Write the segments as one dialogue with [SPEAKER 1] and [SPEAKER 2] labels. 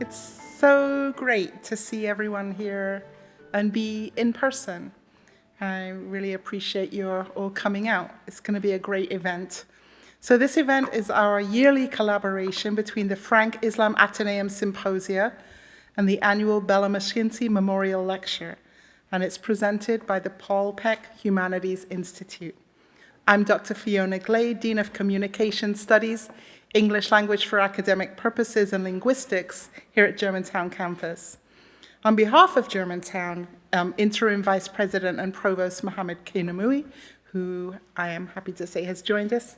[SPEAKER 1] It's so great to see everyone here and be in person. I really appreciate you all coming out. It's going to be a great event. So this event is our yearly collaboration between the Frank Islam Athenaeum Symposia and the annual Bella Mischkinsky Memorial Lecture, and it's presented by the Paul Peck Humanities Institute. I'm Dr. Fiona Glade, Dean of Communication Studies, English Language for Academic Purposes and Linguistics here at Germantown campus. On behalf of Germantown, Interim Vice President and Provost Mohammed Kainamui, who I am happy to say has joined us,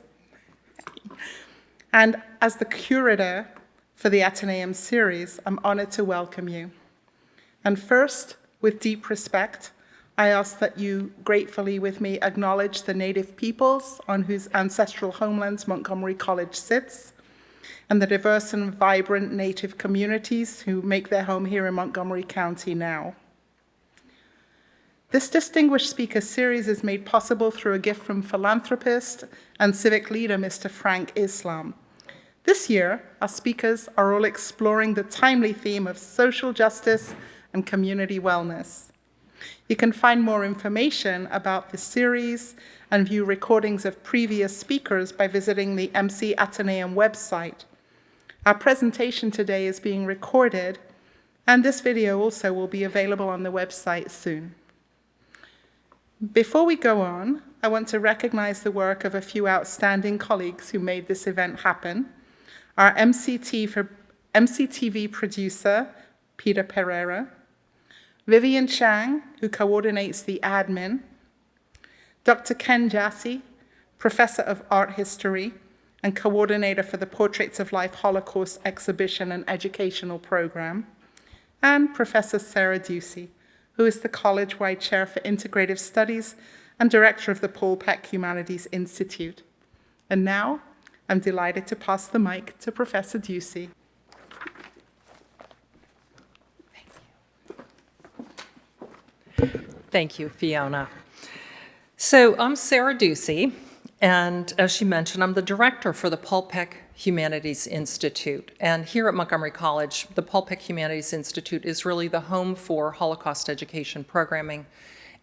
[SPEAKER 1] and as the curator for the Athenaeum series, I'm honored to welcome you. And first, with deep respect, I ask that you gratefully with me acknowledge the native peoples on whose ancestral homelands Montgomery College sits, and the diverse and vibrant native communities who make their home here in Montgomery County now. This distinguished speaker series is made possible through a gift from philanthropist and civic leader, Mr. Frank Islam. This year, our speakers are all exploring the timely theme of social justice and community wellness. You can find more information about the series and view recordings of previous speakers by visiting the MC Athenaeum website. Our presentation today is being recorded, and this video also will be available on the website soon. Before we go on, I want to recognize the work of a few outstanding colleagues who made this event happen. Our MCTV producer, Peter Pereira, Vivian Chang, who coordinates the admin, Dr. Ken Jassy, Professor of Art History and coordinator for the Portraits of Life Holocaust exhibition and educational program, and Professor Sarah Ducey, who is the college-wide chair for integrative studies and director of the Paul Peck Humanities Institute. And now, I'm delighted to pass the mic to Professor Ducey.
[SPEAKER 2] Thank you, Fiona. So I'm Sarah Ducey, and as she mentioned, I'm the director for the Paul Peck Humanities Institute. And here at Montgomery College, the Paul Peck Humanities Institute is really the home for Holocaust education programming,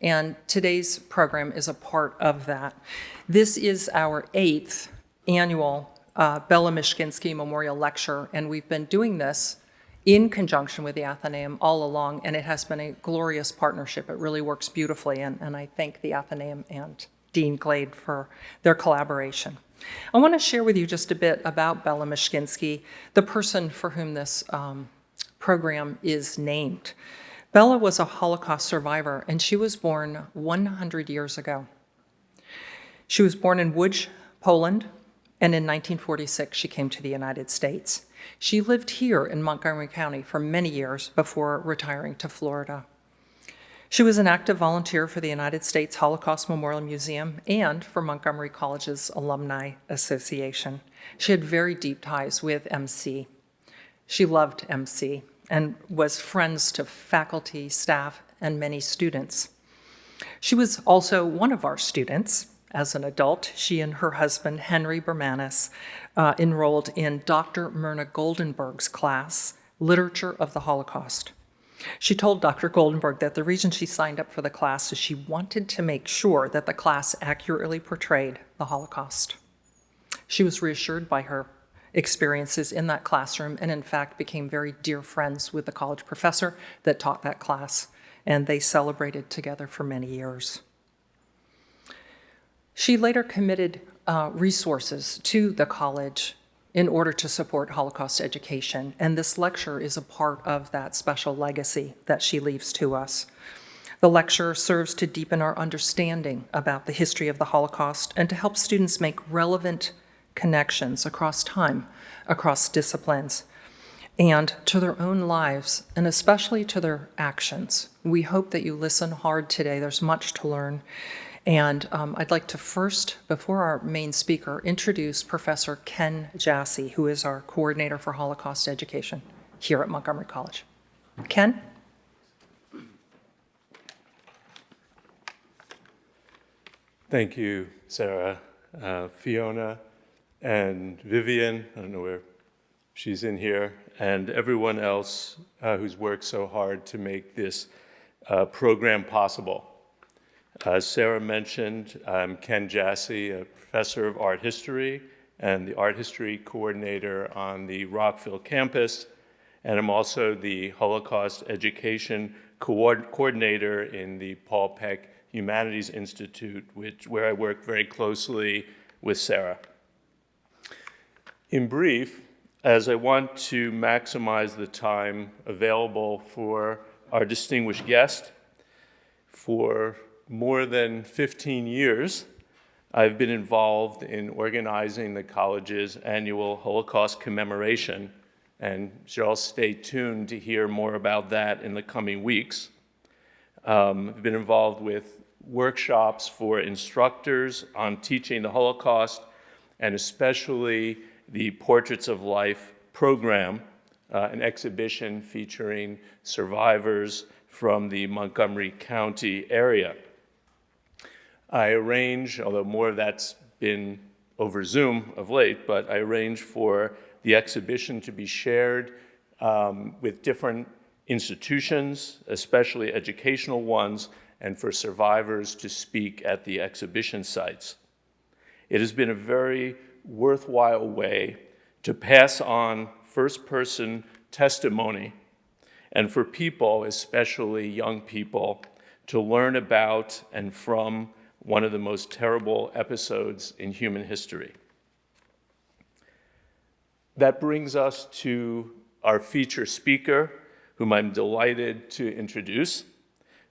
[SPEAKER 2] and today's program is a part of that. This is our 8th annual Bella Mischkinsky Memorial Lecture, and we've been doing this in conjunction with the Athenaeum all along, and it has been a glorious partnership. It really works beautifully, and I thank the Athenaeum and Dean Glade for their collaboration. I want to share with you just a bit about Bella Mischkinsky, the person for whom this program is named. Bella was a Holocaust survivor, and she was born 100 years ago. She was born in Łódź, Poland, and in 1946 she came to the United States. She lived here in Montgomery County for many years before retiring to Florida. She was an active volunteer for the United States Holocaust Memorial Museum and for Montgomery College's Alumni Association. She had very deep ties with MC. She loved MC and was friends to faculty, staff, and many students. She was also one of our students. As an adult, she and her husband, Henry Bermanis, enrolled in Dr. Myrna Goldenberg's class, Literature of the Holocaust. She told Dr. Goldenberg that the reason she signed up for the class is she wanted to make sure that the class accurately portrayed the Holocaust. She was reassured by her experiences in that classroom and in fact became very dear friends with the college professor that taught that class, and they celebrated together for many years. She later committed resources to the college in order to support Holocaust education, and this lecture is a part of that special legacy that she leaves to us. The lecture serves to deepen our understanding about the history of the Holocaust and to help students make relevant connections across time, across disciplines, and to their own lives, and especially to their actions. We hope that you listen hard today. There's much to learn. And I'd like to first, before our main speaker, introduce Professor Ken Jassy, who is our coordinator for Holocaust education here at Montgomery College. Ken?
[SPEAKER 3] Thank you, Sarah. Fiona and Vivian, I don't know where she's in here, and everyone else who's worked so hard to make this program possible. As Sarah mentioned, I'm Ken Jassy, a professor of art history and the art history coordinator on the Rockville campus, and I'm also the Holocaust education coordinator in the Paul Peck Humanities Institute, where I work very closely with Sarah. In brief, as I want to maximize the time available for our distinguished guest, for more than 15 years, I've been involved in organizing the college's annual Holocaust commemoration, and you should all stay tuned to hear more about that in the coming weeks. I've been involved with workshops for instructors on teaching the Holocaust, and especially the Portraits of Life program, an exhibition featuring survivors from the Montgomery County area. I arrange, although more of that's been over Zoom of late, but I arrange for the exhibition to be shared with different institutions, especially educational ones, and for survivors to speak at the exhibition sites. It has been a very worthwhile way to pass on first-person testimony and for people, especially young people, to learn about and from one of the most terrible episodes in human history. That brings us to our feature speaker, whom I'm delighted to introduce.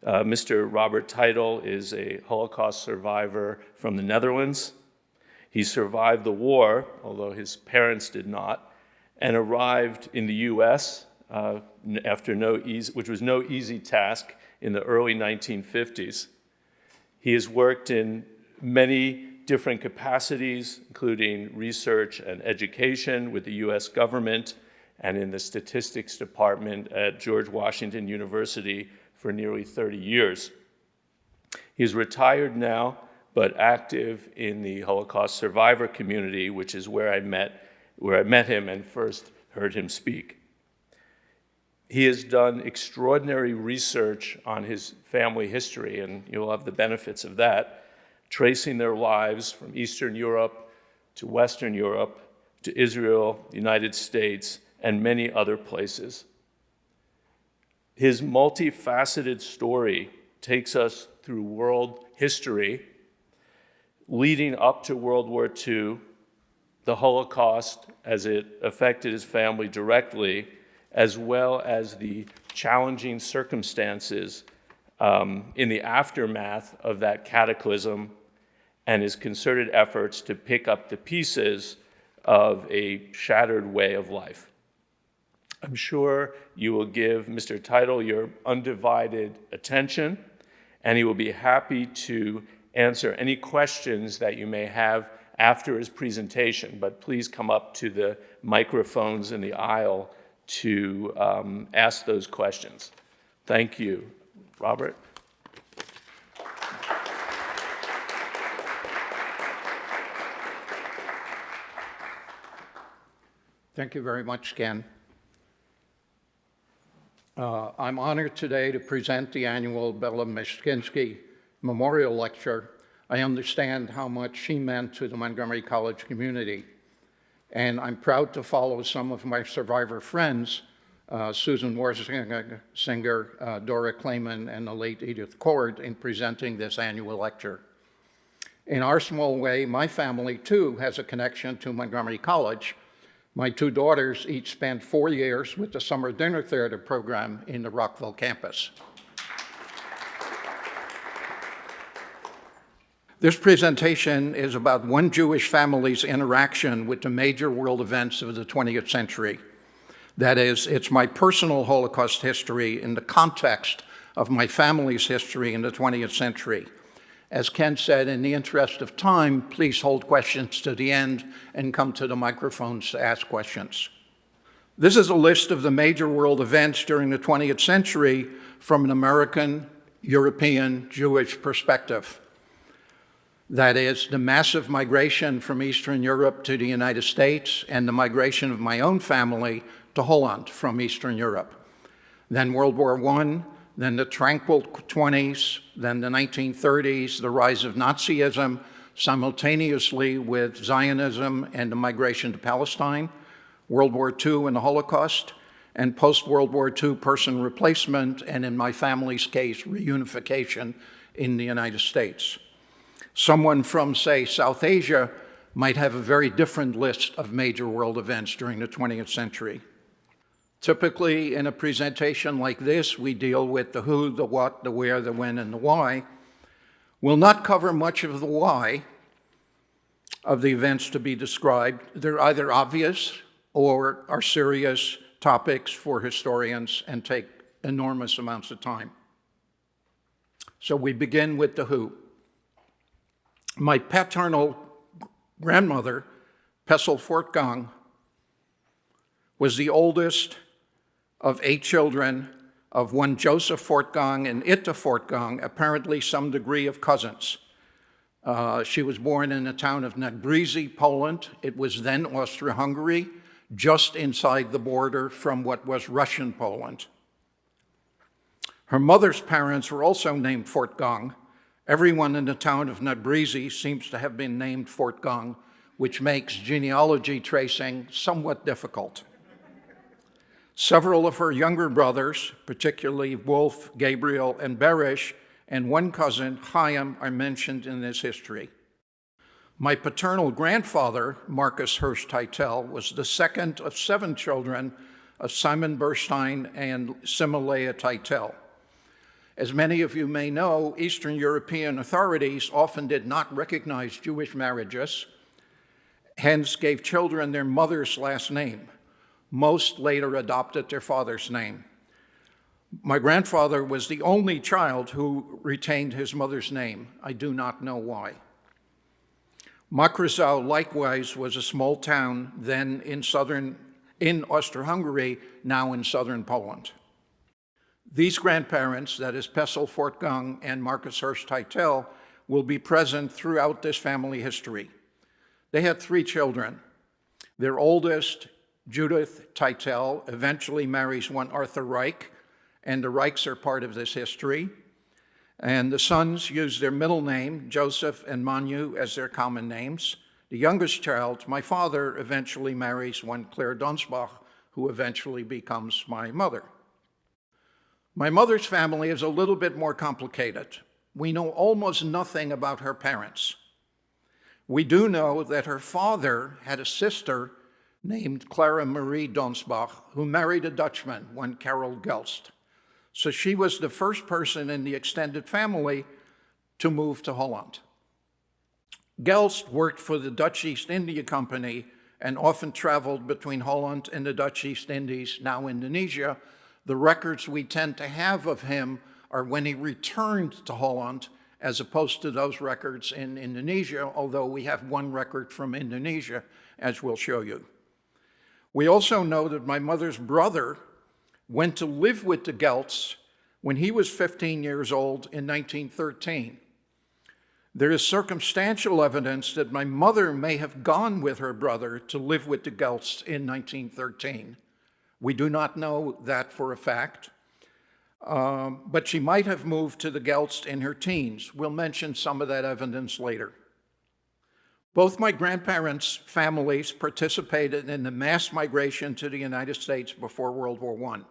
[SPEAKER 3] Mr. Robert Teitel is a Holocaust survivor from the Netherlands. He survived the war, although his parents did not, and arrived in the US after which was no easy task in the early 1950s. He has worked in many different capacities, including research and education with the US government and in the statistics department at George Washington University for nearly 30 years. He's retired now, but active in the Holocaust survivor community, which is where I met him and first heard him speak. He has done extraordinary research on his family history, and you'll have the benefits of that, tracing their lives from Eastern Europe to Western Europe to Israel, the United States, and many other places. His multifaceted story takes us through world history, leading up to World War II, the Holocaust as it affected his family directly, as well as the challenging circumstances in the aftermath of that cataclysm and his concerted efforts to pick up the pieces of a shattered way of life. I'm sure you will give Mr. Teitel your undivided attention, and he will be happy to answer any questions that you may have after his presentation, but please come up to the microphones in the aisle to ask those questions. Thank you. Robert?
[SPEAKER 4] Thank you very much, Ken. I'm honored today to present the annual Bella Mischkinsky Memorial Lecture. I understand how much she meant to the Montgomery College community, and I'm proud to follow some of my survivor friends, Susan Warsinger, Dora Clayman, and the late Edith Cord, in presenting this annual lecture. In our small way, my family too has a connection to Montgomery College. My two daughters each spent 4 years with the Summer Dinner Theater program in the Rockville campus. This presentation is about one Jewish family's interaction with the major world events of the 20th century. That is, it's my personal Holocaust history in the context of my family's history in the 20th century. As Ken said, in the interest of time, please hold questions to the end and come to the microphones to ask questions. This is a list of the major world events during the 20th century from an American, European, Jewish perspective. That is, the massive migration from Eastern Europe to the United States and the migration of my own family to Holland from Eastern Europe. Then World War I, then the tranquil 20s, then the 1930s, the rise of Nazism, simultaneously with Zionism and the migration to Palestine, World War II and the Holocaust, and post-World War II person replacement, and in my family's case, reunification in the United States. Someone from, say, South Asia might have a very different list of major world events during the 20th century. Typically, in a presentation like this, we deal with the who, the what, the where, the when, and the why. We'll not cover much of the why of the events to be described. They're either obvious or are serious topics for historians and take enormous amounts of time. So we begin with the who. My paternal grandmother, Pessel Fortgang, was the oldest of 8 children of one Joseph Fortgang and Itta Fortgang, apparently some degree of cousins. She was born in the town of Nadbrizi, Poland. It was then Austria-Hungary, just inside the border from what was Russian Poland. Her mother's parents were also named Fortgang. Everyone in the town of Nadbrizi seems to have been named Fortgang, which makes genealogy tracing somewhat difficult. Several of her younger brothers, particularly Wolf, Gabriel, and Berish, and one cousin, Chaim, are mentioned in this history. My paternal grandfather, Marcus Hirsch Teitel, was the second of 7 children of Simon Berstein and Similea Teitel. As many of you may know, Eastern European authorities often did not recognize Jewish marriages, hence gave children their mother's last name. Most later adopted their father's name. My grandfather was the only child who retained his mother's name. I do not know why. Makrzał likewise was a small town then in Austria-Hungary, now in southern Poland. These grandparents, that is Pessel Fortgang and Marcus Hirsch Teitel, will be present throughout this family history. They had 3 children. Their oldest, Judith Teitel, eventually marries one Arthur Reich, and the Reichs are part of this history. And the sons use their middle name, Joseph and Manu, as their common names. The youngest child, my father, eventually marries one Claire Donsbach, who eventually becomes my mother. My mother's family is a little bit more complicated. We know almost nothing about her parents. We do know that her father had a sister named Clara Marie Donsbach, who married a Dutchman, one Karel Gelst. So she was the first person in the extended family to move to Holland. Gelst worked for the Dutch East India Company and often traveled between Holland and the Dutch East Indies, now Indonesia. The records we tend to have of him are when he returned to Holland, as opposed to those records in Indonesia, although we have one record from Indonesia, as we'll show you. We also know that my mother's brother went to live with the Gelsts when he was 15 years old in 1913. There is circumstantial evidence that my mother may have gone with her brother to live with the Gelsts in 1913. We do not know that for a fact, but she might have moved to the Gelsts in her teens. We'll mention some of that evidence later. Both my grandparents' families participated in the mass migration to the United States before World War I.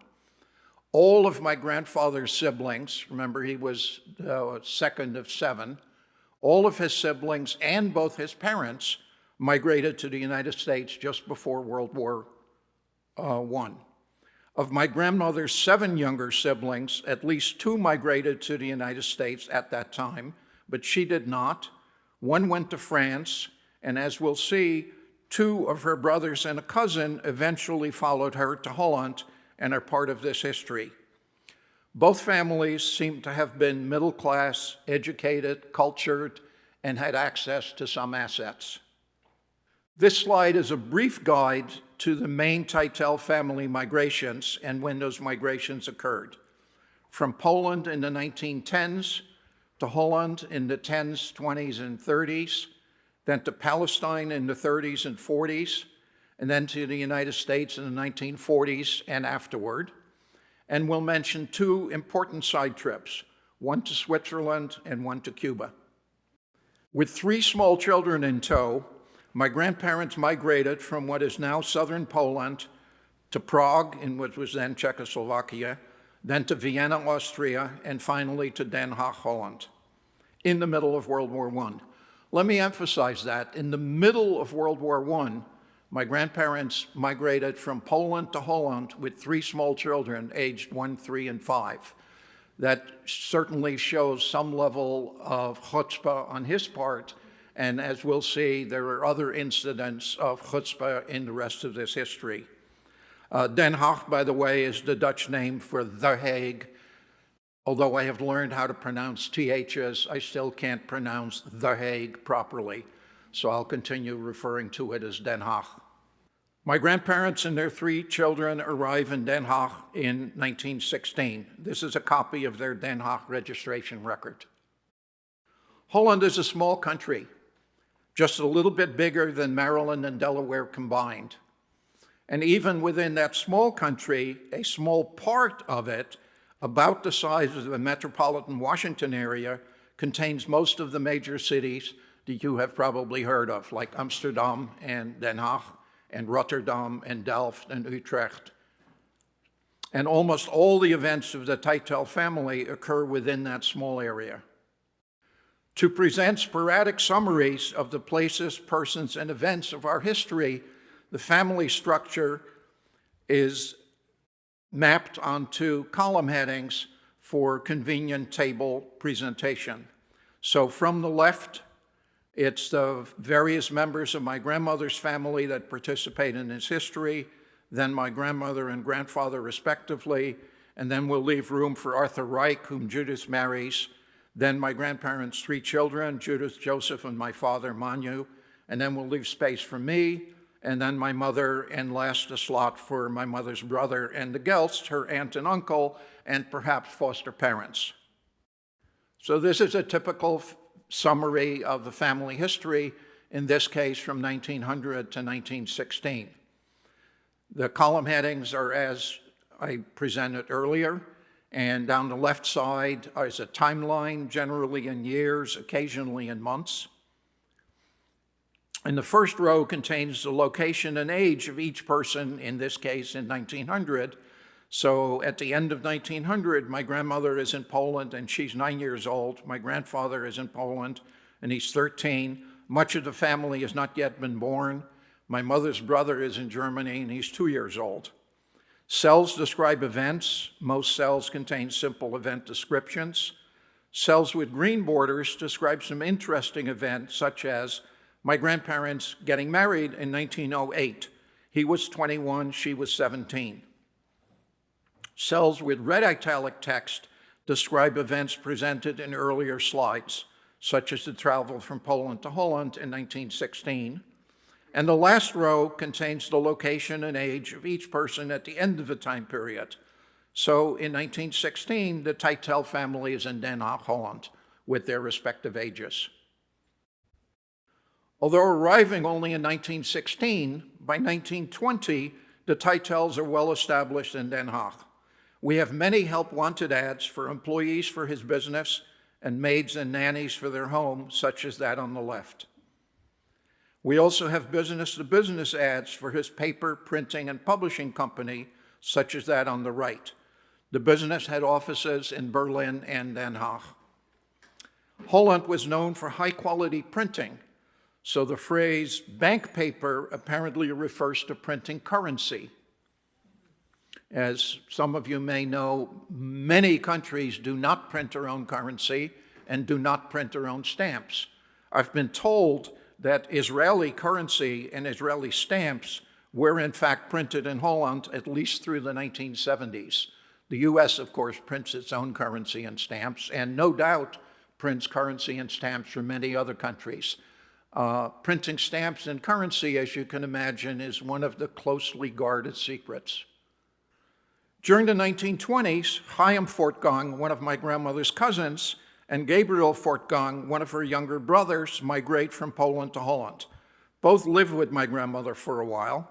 [SPEAKER 4] All of my grandfather's siblings, remember he was the second of 7, all of his siblings and both his parents migrated to the United States just before World War I. Of my grandmother's 7 younger siblings, at least 2 migrated to the United States at that time, but she did not. One went to France, and as we'll see, two of her brothers and a cousin eventually followed her to Holland and are part of this history. Both families seem to have been middle class, educated, cultured, and had access to some assets. This slide is a brief guide to the main Teitel family migrations and when those migrations occurred. From Poland in the 1910s, to Holland in the 10s, 20s, and 30s, then to Palestine in the 30s and 40s, and then to the United States in the 1940s and afterward. And we'll mention two important side trips, one to Switzerland and one to Cuba. With three small children in tow, my grandparents migrated from what is now southern Poland to Prague in what was then Czechoslovakia, then to Vienna, Austria, and finally to Den Haag, Holland, in the middle of World War I. Let me emphasize that. In the middle of World War I, my grandparents migrated from Poland to Holland with three small children aged 1, 3, and 5. That certainly shows some level of chutzpah on his part, and as we'll see, there are other incidents of chutzpah in the rest of this history. Den Haag, by the way, is the Dutch name for The Hague. Although I have learned how to pronounce THs, I still can't pronounce The Hague properly, so I'll continue referring to it as Den Haag. My grandparents and their three children arrive in Den Haag in 1916. This is a copy of their Den Haag registration record. Holland is a small country, just a little bit bigger than Maryland and Delaware combined. And even within that small country, a small part of it, about the size of the metropolitan Washington area, contains most of the major cities that you have probably heard of, like Amsterdam and Den Haag, and Rotterdam and Delft and Utrecht. And almost all the events of the Teitel family occur within that small area. To present sporadic summaries of the places, persons, and events of our history, the family structure is mapped onto column headings for convenient table presentation. So from the left, it's the various members of my grandmother's family that participate in this history, then my grandmother and grandfather respectively, and then we'll leave room for Arthur Reich, whom Judith marries, then my grandparents' three children, Judith, Joseph, and my father, Manu, and then we'll leave space for me, and then my mother, and last a slot for my mother's brother and the Gelsts, her aunt and uncle, and perhaps foster parents. So this is a typical summary of the family history, in this case from 1900 to 1916. The column headings are as I presented earlier, and down the left side is a timeline, generally in years, occasionally in months. And the first row contains the location and age of each person, in this case in 1900. So at the end of 1900, my grandmother is in Poland and she's 9 years old. My grandfather is in Poland and he's 13. Much of the family has not yet been born. My mother's brother is in Germany and he's 2 years old. Cells describe events. Most cells contain simple event descriptions. Cells with green borders describe some interesting events, such as my grandparents getting married in 1908. He was 21, she was 17. Cells with red italic text describe events presented in earlier slides, such as the travel from Poland to Holland in 1916. And the last row contains the location and age of each person at the end of the time period. So in 1916, the Teitel family is in Den Haag, Holland, with their respective ages. Although arriving only in 1916, by 1920, the Teitels are well established in Den Haag. We have many help wanted ads for employees for his business and maids and nannies for their home, such as that on the left. We also have business-to-business ads for his paper, printing, and publishing company, such as that on the right. The business had offices in Berlin and Den Haag. Holland was known for high-quality printing, so the phrase bank paper apparently refers to printing currency. As some of you may know, many countries do not print their own currency and do not print their own stamps. I've been told that Israeli currency and Israeli stamps were in fact printed in Holland at least through the 1970s. The US, of course, prints its own currency and stamps, and no doubt prints currency and stamps for many other countries. Printing stamps and currency, as you can imagine, is one of the closely guarded secrets. During the 1920s, Chaim Fortgang, one of my grandmother's cousins, and Gabriel Fortgang, one of her younger brothers, migrate from Poland to Holland. Both lived with my grandmother for a while.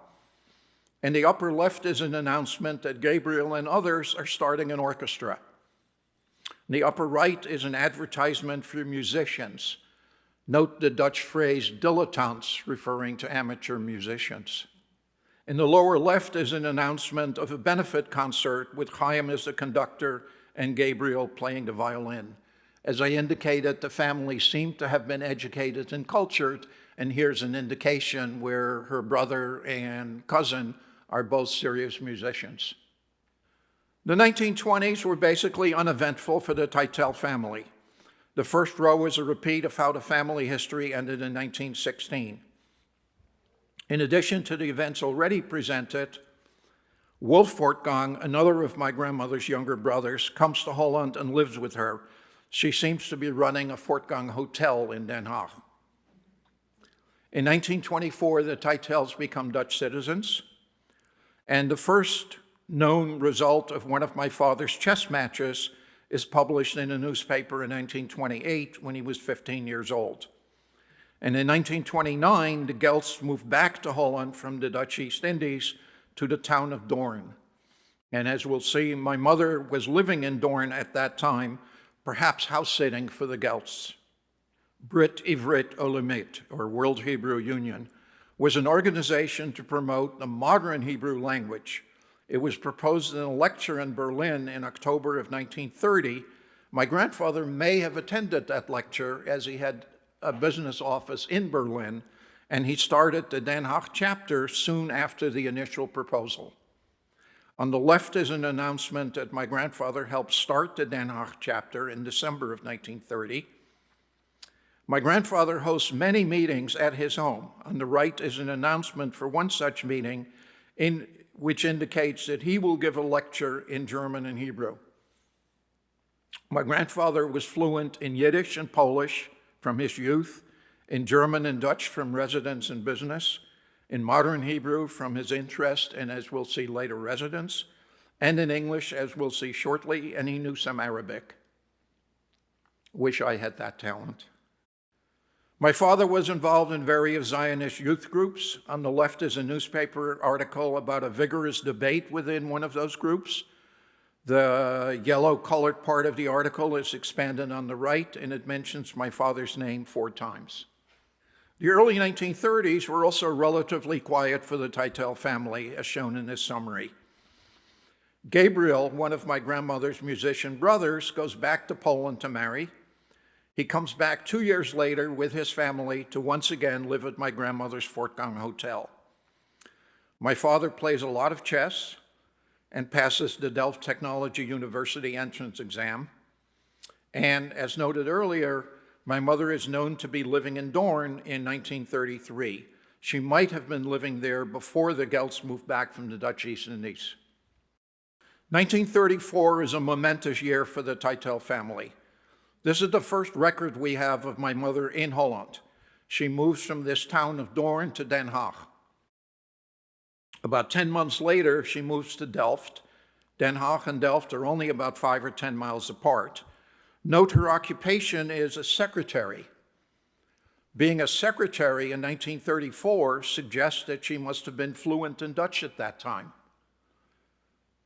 [SPEAKER 4] In the upper left is an announcement that Gabriel and others are starting an orchestra. In the upper right is an advertisement for musicians. Note the Dutch phrase dilettantes, referring to amateur musicians. In the lower left is an announcement of a benefit concert with Chaim as the conductor and Gabriel playing the violin. As I indicated, the family seemed to have been educated and cultured, and here's an indication where her brother and cousin are both serious musicians. The 1920s were basically uneventful for the Teitel family. The first row is a repeat of how the family history ended in 1916. In addition to the events already presented, Wolf Fortgang, another of my grandmother's younger brothers, comes to Holland and lives with her. She seems to be running a Fortgang hotel in Den Haag. In 1924, the Teitels become Dutch citizens, and the first known result of one of my father's chess matches is published in a newspaper in 1928 when he was 15 years old. And in 1929, the Gelts moved back to Holland from the Dutch East Indies to the town of Doorn. And as we'll see, my mother was living in Doorn at that time, perhaps house-sitting for the Gelts. Brit Ivrit Olamit, or World Hebrew Union, was an organization to promote the modern Hebrew language. It was proposed in a lecture in Berlin in October of 1930. My grandfather may have attended that lecture as he had a business office in Berlin, and he started the Den Haag chapter soon after the initial proposal. On the left is an announcement that my grandfather helped start the Den Haag chapter in December of 1930. My grandfather hosts many meetings at his home. On the right is an announcement for one such meeting which indicates that he will give a lecture in German and Hebrew. My grandfather was fluent in Yiddish and Polish from his youth, in German and Dutch from residence and business, in modern Hebrew from his interest and, as we'll see later, residence, and in English, as we'll see shortly, and he knew some Arabic. Wish I had that talent. My father was involved in various Zionist youth groups. On the left is a newspaper article about a vigorous debate within one of those groups. The yellow-colored part of the article is expanded on the right, and it mentions my father's name 4 times. The early 1930s were also relatively quiet for the Teitel family, as shown in this summary. Gabriel, one of my grandmother's musician brothers, goes back to Poland to marry. He comes back 2 years later with his family to once again live at my grandmother's Fortgang hotel. My father plays a lot of chess and passes the Delft Technology University entrance exam. And as noted earlier, my mother is known to be living in Doorn in 1933. She might have been living there before the Gelts moved back from the Dutch East Indies. 1934 is a momentous year for the Teitel family. This is the first record we have of my mother in Holland. She moves from this town of Doorn to Den Haag. About 10 months later, she moves to Delft. Den Haag and Delft are only about 5 or 10 miles apart. Note her occupation is a secretary. Being a secretary in 1934 suggests that she must have been fluent in Dutch at that time,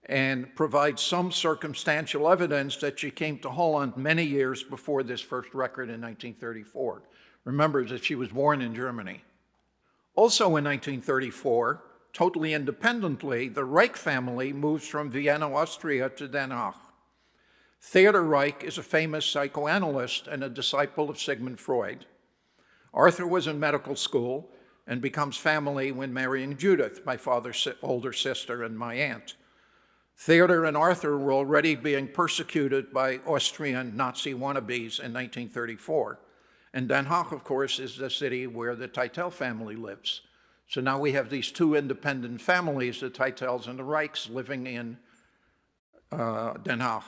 [SPEAKER 4] and provides some circumstantial evidence that she came to Holland many years before this first record in 1934. Remember that she was born in Germany. Also in 1934, totally independently, the Reich family moves from Vienna, Austria to Den Haag. Theodor Reich is a famous psychoanalyst and a disciple of Sigmund Freud. Arthur was in medical school and becomes family when marrying Judith, my father's older sister and my aunt. Theodor and Arthur were already being persecuted by Austrian Nazi wannabes in 1934, And Den Haag, of course, is the city where the Teitel family lives. So now we have these two independent families, the Teitels and the Rijks, living in Den Haag.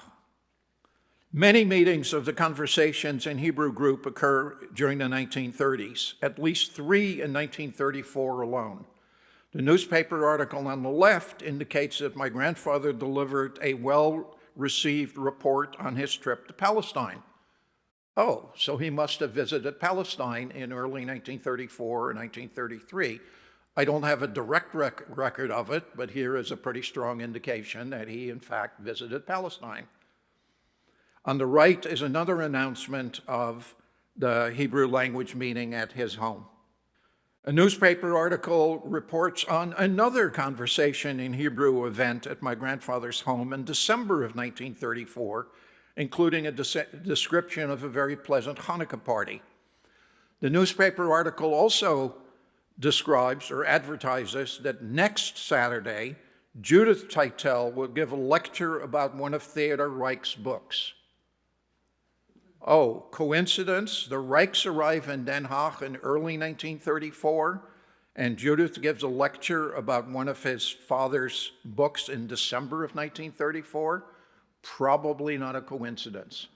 [SPEAKER 4] Many meetings of the Conversations in Hebrew group occur during the 1930s, at least 3 in 1934 alone. The newspaper article on the left indicates that my grandfather delivered a well-received report on his trip to Palestine. Oh, so he must have visited Palestine in early 1934 or 1933. I don't have a direct record of it, but here is a pretty strong indication that he, in fact, visited Palestine. On the right is another announcement of the Hebrew language meeting at his home. A newspaper article reports on another conversation in Hebrew event at my grandfather's home in December of 1934, including a description of a very pleasant Hanukkah party. The newspaper article also describes or advertises that next Saturday, Judith Teitel will give a lecture about one of Theodor Reich's books. Oh, coincidence? The Rijks arrive in Den Haag in early 1934, and Judith gives a lecture about one of his father's books in December of 1934? Probably not a coincidence.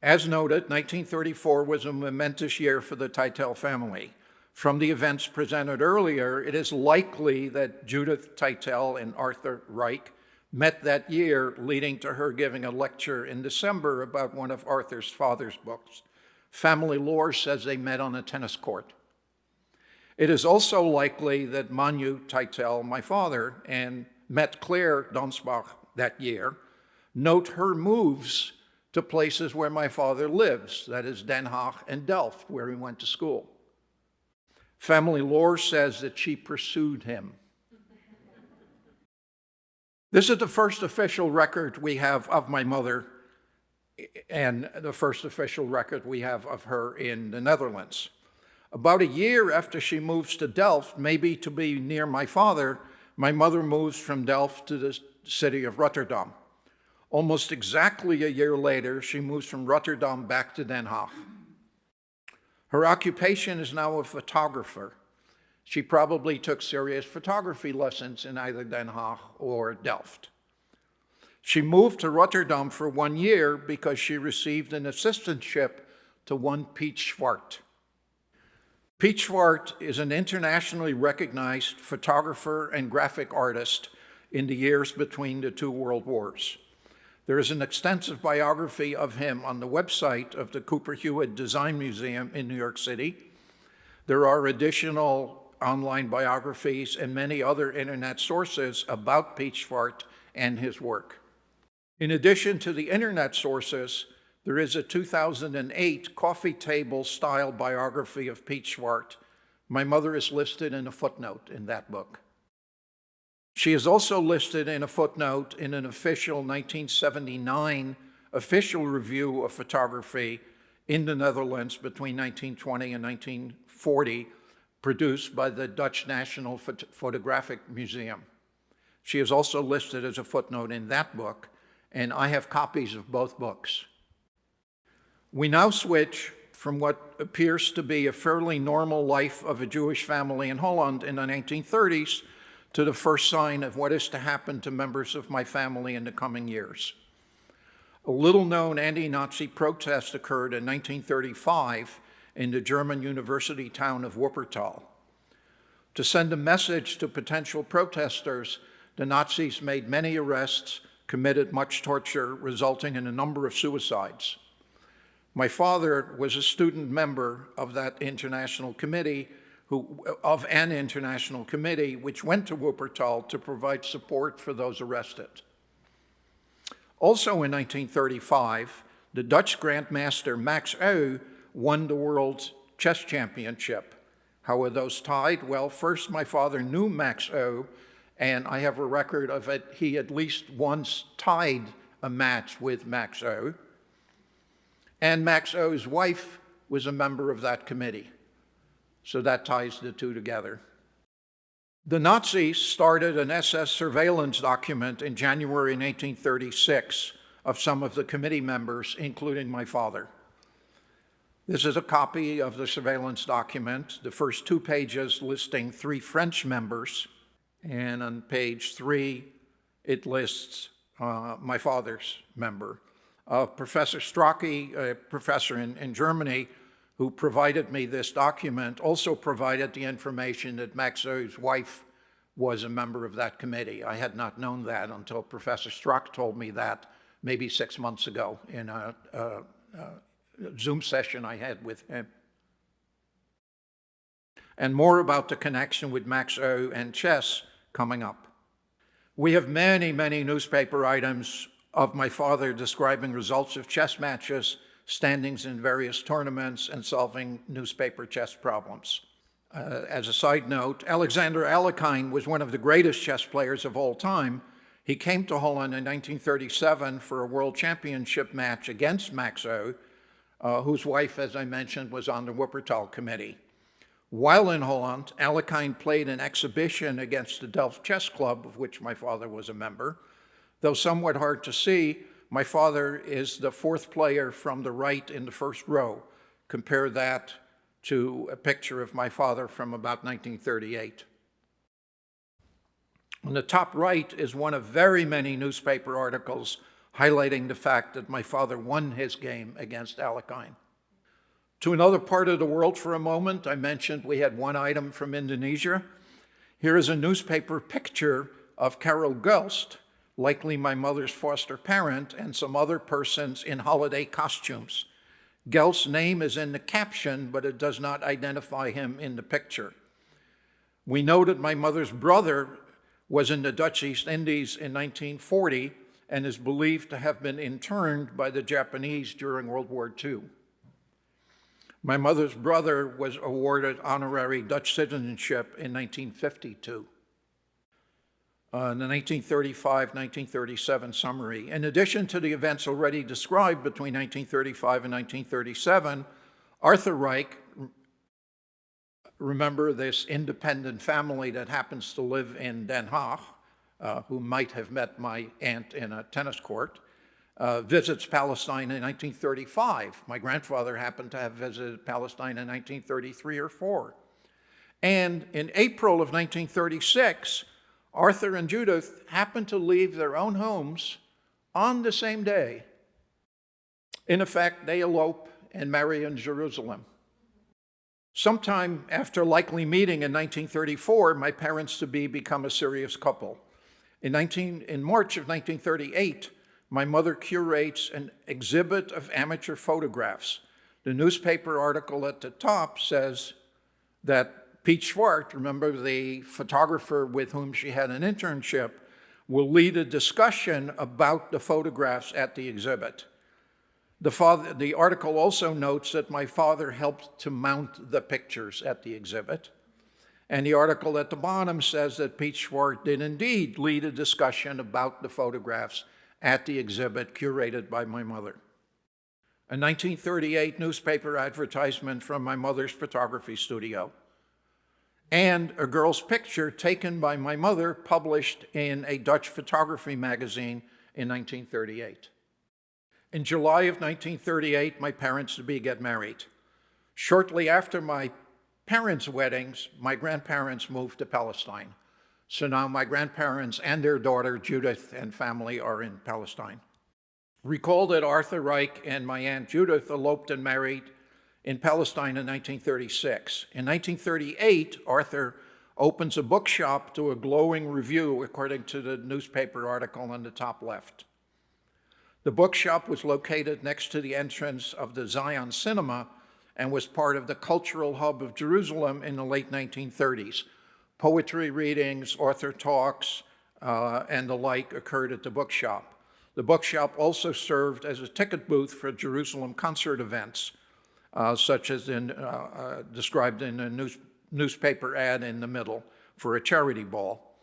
[SPEAKER 4] As noted, 1934 was a momentous year for the Teitel family. From the events presented earlier, it is likely that Judith Teitel and Arthur Reich met that year, leading to her giving a lecture in December about one of Arthur's father's books. Family lore says they met on a tennis court. It is also likely that Manu Teitel, my father, and met Claire Donsbach that year. Note her moves to places where my father lives, that is Den Haag and Delft, where he went to school. Family lore says that she pursued him. This is the first official record we have of my mother and the first official record we have of her in the Netherlands. About a year after she moves to Delft, maybe to be near my father, my mother moves from Delft to the city of Rotterdam. Almost exactly a year later, she moves from Rotterdam back to Den Haag. Her occupation is now a photographer. She probably took serious photography lessons in either Den Haag or Delft. She moved to Rotterdam for 1 year because she received an assistantship to one Piet Zwart. Piet Zwart is an internationally recognized photographer and graphic artist in the years between the two world wars. There is an extensive biography of him on the website of the Cooper Hewitt Design Museum in New York City. There are additional online biographies and many other internet sources about Piet Zwart and his work. In addition to the internet sources, there is a 2008 coffee table style biography of Piet Zwart. My mother is listed in a footnote in that book. She is also listed in a footnote in an official 1979 official review of photography in the Netherlands between 1920 and 1940, produced by the Dutch National Photographic Museum. She is also listed as a footnote in that book, and I have copies of both books. We now switch from what appears to be a fairly normal life of a Jewish family in Holland in the 1930s to the first sign of what is to happen to members of my family in the coming years. A little-known anti-Nazi protest occurred in 1935 in the German university town of Wuppertal. To send a message to potential protesters, the Nazis made many arrests, committed much torture, resulting in a number of suicides. My father was a student member of that international committee, which went to Wuppertal to provide support for those arrested. Also in 1935, the Dutch Grandmaster Max Euwe won the World Chess Championship. How are those tied? Well, first, my father knew Max Euwe, and I have a record of it. He at least once tied a match with Max Euwe. And Max Euwe's wife was a member of that committee. So that ties the two together. The Nazis started an SS surveillance document in January 1936 of some of the committee members, including my father. This is a copy of the surveillance document, the first 2 pages listing 3 French members, and on page 3, it lists my father's member. Professor Strachey, a professor in Germany, who provided me this document, also provided the information that Max Oeh's wife was a member of that committee. I had not known that until Professor Strach told me that maybe 6 months ago in a Zoom session I had with him. And more about the connection with Max Oeh and chess coming up. We have many, many newspaper items of my father describing results of chess matches, standings in various tournaments, and solving newspaper chess problems. As a side note, Alexander Alekhine was one of the greatest chess players of all time. He came to Holland in 1937 for a world championship match against Max Oeh, whose wife, as I mentioned, was on the Wuppertal committee. While in Holland, Alekhine played an exhibition against the Delft Chess Club, of which my father was a member. Though somewhat hard to see, my father is the 4th player from the right in the first row. Compare that to a picture of my father from about 1938. On the top right is one of very many newspaper articles highlighting the fact that my father won his game against Alekhine. To another part of the world for a moment, I mentioned we had one item from Indonesia. Here is a newspaper picture of Carol Gulst, likely my mother's foster parent, and some other persons in holiday costumes. Gulst's name is in the caption, but it does not identify him in the picture. We know that my mother's brother was in the Dutch East Indies in 1940 and is believed to have been interned by the Japanese during World War II. My mother's brother was awarded honorary Dutch citizenship in 1952. The 1935-1937 summary. In addition to the events already described between 1935 and 1937, Arthur Reich, remember this independent family that happens to live in Den Haag, who might have met my aunt in a tennis court, visits Palestine in 1935. My grandfather happened to have visited Palestine in 1933 or 4. And in April of 1936, Arthur and Judith happened to leave their own homes on the same day. In effect, they elope and marry in Jerusalem. Sometime after likely meeting in 1934, my parents-to-be become a serious couple. In March of 1938, my mother curates an exhibit of amateur photographs. The newspaper article at the top says that Pete Schwartz, remember the photographer with whom she had an internship, will lead a discussion about the photographs at the exhibit. The article also notes that my father helped to mount the pictures at the exhibit. And the article at the bottom says that Pete Schwartz did indeed lead a discussion about the photographs at the exhibit curated by my mother. A 1938 newspaper advertisement from my mother's photography studio, and a girl's picture taken by my mother published in a Dutch photography magazine in 1938. In July of 1938, my parents-to-be get married. Shortly after my parents' weddings, my grandparents moved to Palestine. So now my grandparents and their daughter, Judith, and family are in Palestine. Recall that Arthur Reich and my Aunt Judith eloped and married in Palestine in 1936. In 1938, Arthur opens a bookshop to a glowing review, according to the newspaper article on the top left. The bookshop was located next to the entrance of the Zion Cinema and was part of the cultural hub of Jerusalem in the late 1930s. Poetry readings, author talks, and the like occurred at the bookshop. The bookshop also served as a ticket booth for Jerusalem concert events, such as described in a newspaper ad in the middle for a charity ball.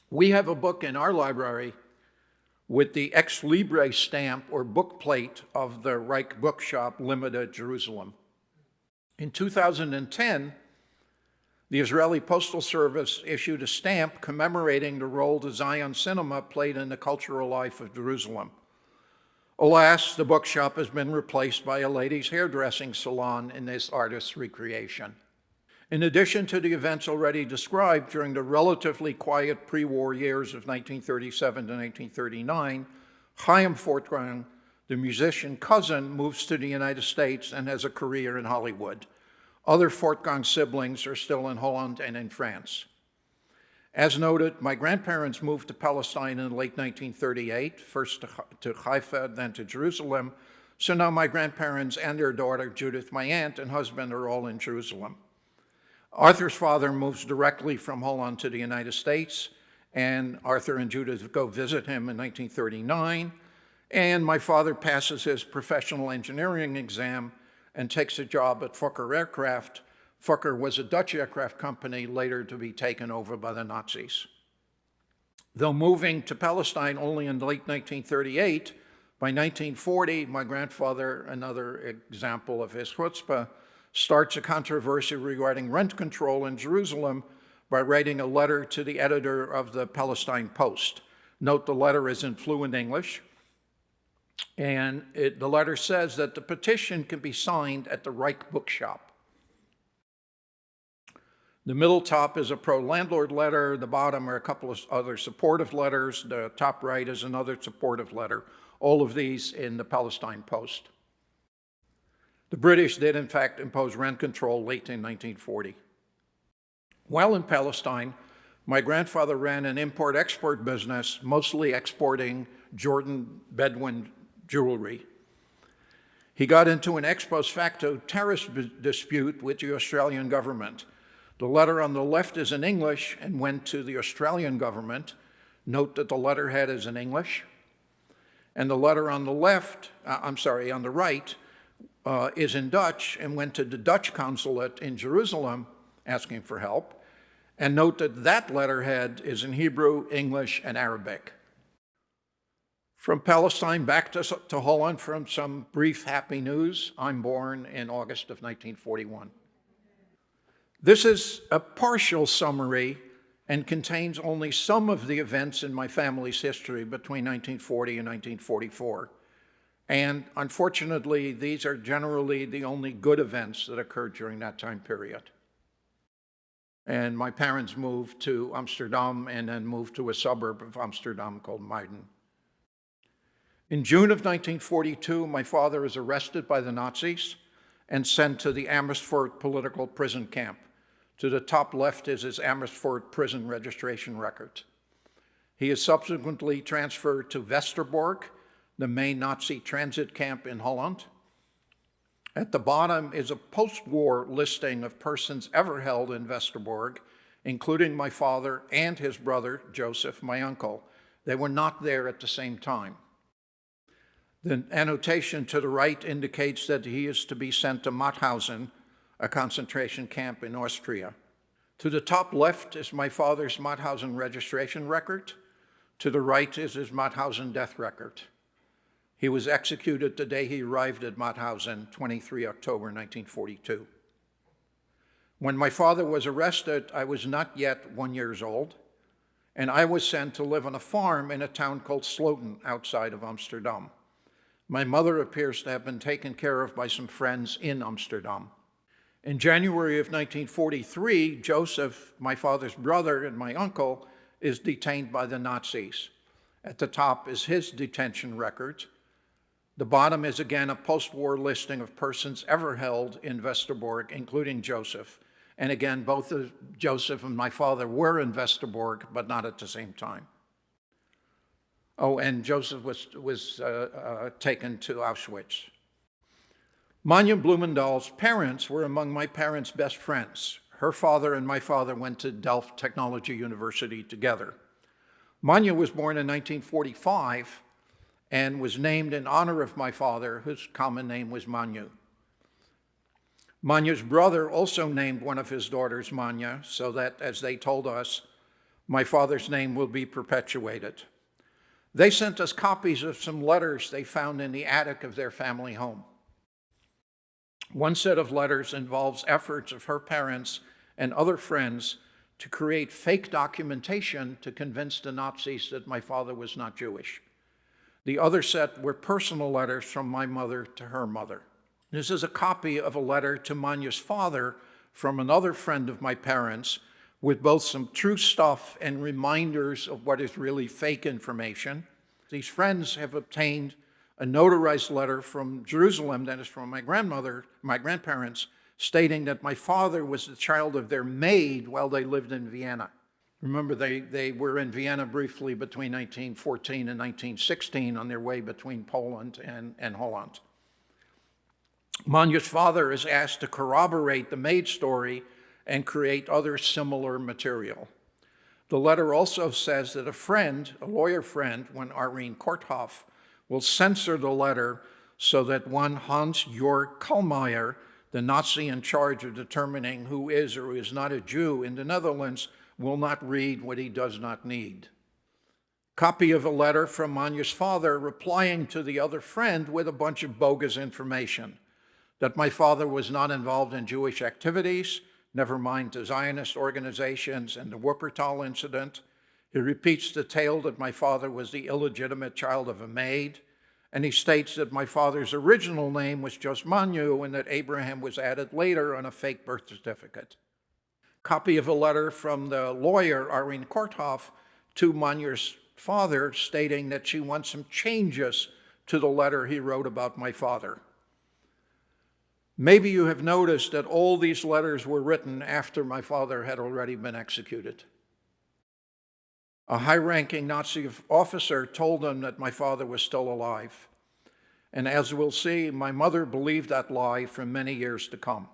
[SPEAKER 4] We have a book in our library with the ex libris stamp or book plate of the Reich Bookshop Limited, Jerusalem. In 2010, the Israeli Postal Service issued a stamp commemorating the role the Zion Cinema played in the cultural life of Jerusalem. Alas, the bookshop has been replaced by a ladies' hairdressing salon in this artist's recreation. In addition to the events already described during the relatively quiet pre-war years of 1937 to 1939, Chaim Fortgang, the musician cousin, moves to the United States and has a career in Hollywood. Other Fortgang siblings are still in Holland and in France. As noted, my grandparents moved to Palestine in late 1938, first to Haifa, then to Jerusalem. So now my grandparents and their daughter, Judith, my aunt, and husband are all in Jerusalem. Arthur's father moves directly from Holland to the United States, and Arthur and Judith go visit him in 1939. And my father passes his professional engineering exam and takes a job at Fokker Aircraft. Fokker was a Dutch aircraft company, later to be taken over by the Nazis. Though moving to Palestine only in late 1938, by 1940, my grandfather, another example of his chutzpah, starts a controversy regarding rent control in Jerusalem by writing a letter to the editor of the Palestine Post. Note the letter is in fluent English, and the letter says that the petition can be signed at the Reich Bookshop. The middle top is a pro-landlord letter. The bottom are a couple of other supportive letters. The top right is another supportive letter. All of these in the Palestine Post. The British did, in fact, impose rent control late in 1940. While in Palestine, my grandfather ran an import-export business, mostly exporting Jordan Bedouin jewelry. He got into an ex post facto tariff dispute with the Australian government. The letter on the left is in English and went to the Australian government. Note that the letterhead is in English. And the letter on the on the right, is in Dutch and went to the Dutch consulate in Jerusalem asking for help. And note that that letterhead is in Hebrew, English, and Arabic. From Palestine back to Holland from some brief happy news. I'm born in August of 1941. This is a partial summary and contains only some of the events in my family's history between 1940 and 1944. And unfortunately, these are generally the only good events that occurred during that time period. And my parents moved to Amsterdam and then moved to a suburb of Amsterdam called Muiden. In June of 1942, my father is arrested by the Nazis and sent to the Amersfoort political prison camp. To the top left is his Amersfoort prison registration record. He is subsequently transferred to Westerbork, the main Nazi transit camp in Holland. At the bottom is a post-war listing of persons ever held in Westerbork, including my father and his brother, Joseph, my uncle. They were not there at the same time. The annotation to the right indicates that he is to be sent to Mauthausen, a concentration camp in Austria. To the top left is my father's Mauthausen registration record. To the right is his Mauthausen death record. He was executed the day he arrived at Mauthausen, 23 October 1942. When my father was arrested, I was not yet 1 year old, and I was sent to live on a farm in a town called Sloten outside of Amsterdam. My mother appears to have been taken care of by some friends in Amsterdam. In January of 1943, Joseph, my father's brother and my uncle, is detained by the Nazis. At the top is his detention record. The bottom is again a post-war listing of persons ever held in Westerbork, including Joseph. And again, both Joseph and my father were in Westerbork, but not at the same time. Oh, and Joseph was taken to Auschwitz. Manja Blumendahl's parents were among my parents' best friends. Her father and my father went to Delft Technology University together. Manja was born in 1945 and was named in honor of my father, whose common name was Manu. Manja's brother also named one of his daughters Manja, so that, as they told us, my father's name will be perpetuated. They sent us copies of some letters they found in the attic of their family home. One set of letters involves efforts of her parents and other friends to create fake documentation to convince the Nazis that my father was not Jewish. The other set were personal letters from my mother to her mother. This is a copy of a letter to Manya's father from another friend of my parents, with both some true stuff and reminders of what is really fake information. These friends have obtained a notarized letter from Jerusalem, that is from my grandparents, stating that my father was the child of their maid while they lived in Vienna. Remember, they were in Vienna briefly between 1914 and 1916 on their way between Poland and Holland. Manya's father is asked to corroborate the maid story and create other similar material. The letter also says that a friend, a lawyer friend, one Irene Korthoff, will censor the letter so that one Hans-Jörg Kallmeyer, the Nazi in charge of determining who is or is not a Jew in the Netherlands, will not read what he does not need. Copy of a letter from Manya's father replying to the other friend with a bunch of bogus information, that my father was not involved in Jewish activities, never mind the Zionist organizations and the Wuppertal incident. He repeats the tale that my father was the illegitimate child of a maid, and he states that my father's original name was just Manu and that Abraham was added later on a fake birth certificate. Copy of a letter from the lawyer, Irene Korthoff, to Manu's father, stating that she wants some changes to the letter he wrote about my father. Maybe you have noticed that all these letters were written after my father had already been executed. A high-ranking Nazi officer told them that my father was still alive. And as we'll see, my mother believed that lie for many years to come.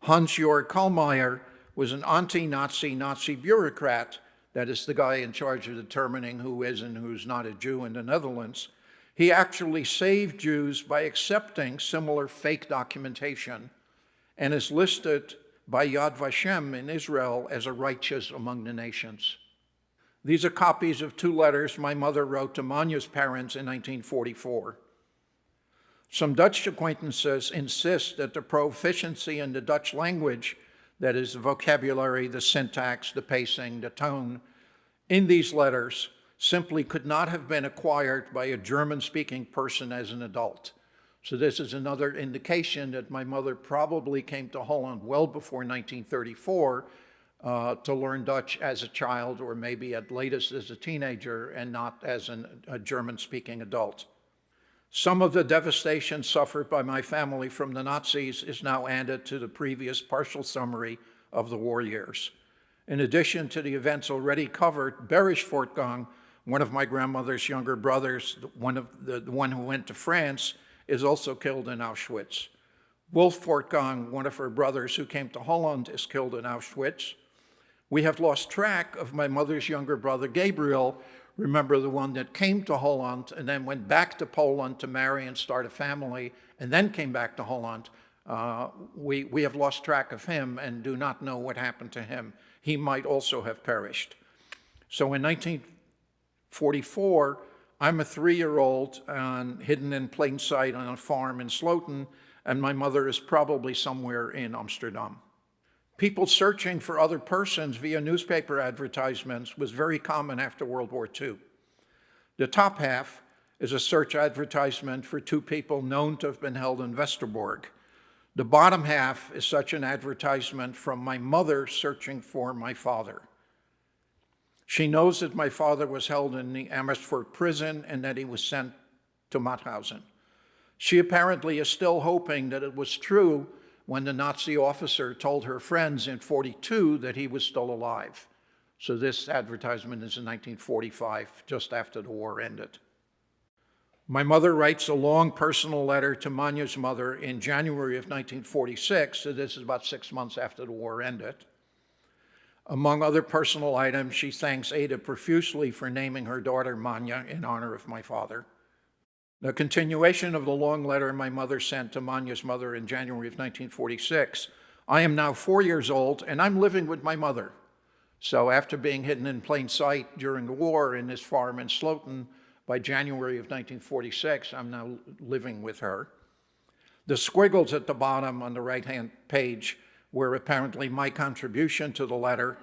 [SPEAKER 4] Hans-Jörg Kallmeyer was an anti-Nazi Nazi bureaucrat, that is the guy in charge of determining who is and who's not a Jew in the Netherlands. He actually saved Jews by accepting similar fake documentation and is listed by Yad Vashem in Israel as a righteous among the nations. These are copies of two letters my mother wrote to Manya's parents in 1944. Some Dutch acquaintances insist that the proficiency in the Dutch language, that is the vocabulary, the syntax, the pacing, the tone, in these letters simply could not have been acquired by a German-speaking person as an adult. So this is another indication that my mother probably came to Holland well before 1934 to learn Dutch as a child, or maybe at latest as a teenager, and not as a German-speaking adult. Some of the devastation suffered by my family from the Nazis is now added to the previous partial summary of the war years. In addition to the events already covered, Berish Fortgang, one of my grandmother's younger brothers, the one who went to France, is also killed in Auschwitz. Wolf Fortgang, one of her brothers who came to Holland, is killed in Auschwitz. We have lost track of my mother's younger brother, Gabriel, remember the one that came to Holland and then went back to Poland to marry and start a family, and then came back to Holland. We have lost track of him and do not know what happened to him. He might also have perished. So in 1944, I'm a 3-year-old hidden in plain sight on a farm in Sloten, and my mother is probably somewhere in Amsterdam. People searching for other persons via newspaper advertisements was very common after World War II. The top half is a search advertisement for 2 people known to have been held in Westerbork. The bottom half is such an advertisement from my mother searching for my father. She knows that my father was held in the Amersfoort prison and that he was sent to Mauthausen. She apparently is still hoping that it was true when the Nazi officer told her friends in 1942 that he was still alive. So this advertisement is in 1945, just after the war ended. My mother writes a long personal letter to Manya's mother in January of 1946, so this is about 6 months after the war ended. Among other personal items, she thanks Ada profusely for naming her daughter Manya in honor of my father. The continuation of the long letter my mother sent to Manya's mother in January of 1946. I am now 4 years old and I'm living with my mother. So after being hidden in plain sight during the war in this farm in Sloten, by January of 1946, I'm now living with her. The squiggles at the bottom on the right-hand page were apparently my contribution to the letter.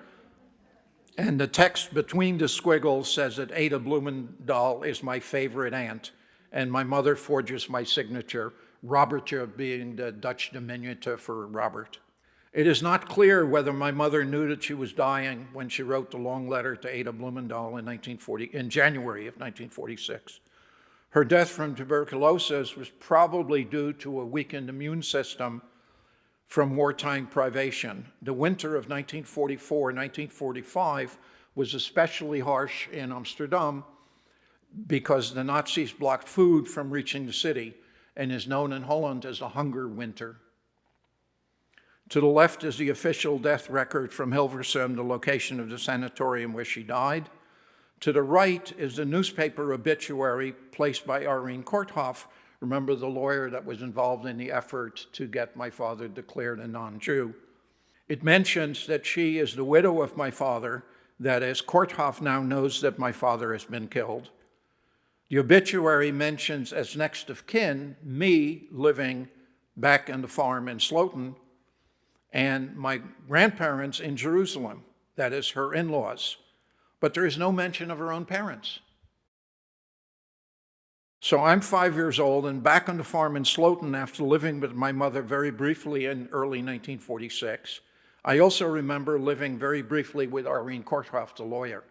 [SPEAKER 4] And the text between the squiggles says that Ada Blumendahl is my favorite aunt, and my mother forges my signature, Robertje being the Dutch diminutive for Robert. It is not clear whether my mother knew that she was dying when she wrote the long letter to Ada Blumendahl in January of 1946. Her death from tuberculosis was probably due to a weakened immune system from wartime privation. The winter of 1944-1945 was especially harsh in Amsterdam because the Nazis blocked food from reaching the city and is known in Holland as the hunger winter. To the left is the official death record from Hilversum, the location of the sanatorium where she died. To the right is the newspaper obituary placed by Irene Korthoff, remember the lawyer that was involved in the effort to get my father declared a non-Jew. It mentions that she is the widow of my father, that is, Korthoff now knows that my father has been killed. The obituary mentions as next of kin me living back in the farm in Sloten and my grandparents in Jerusalem, that is, her in-laws. But there is no mention of her own parents. So I'm 5 years old and back on the farm in Sloten after living with my mother very briefly in early 1946. I also remember living very briefly with Irene Korthoff, the lawyer.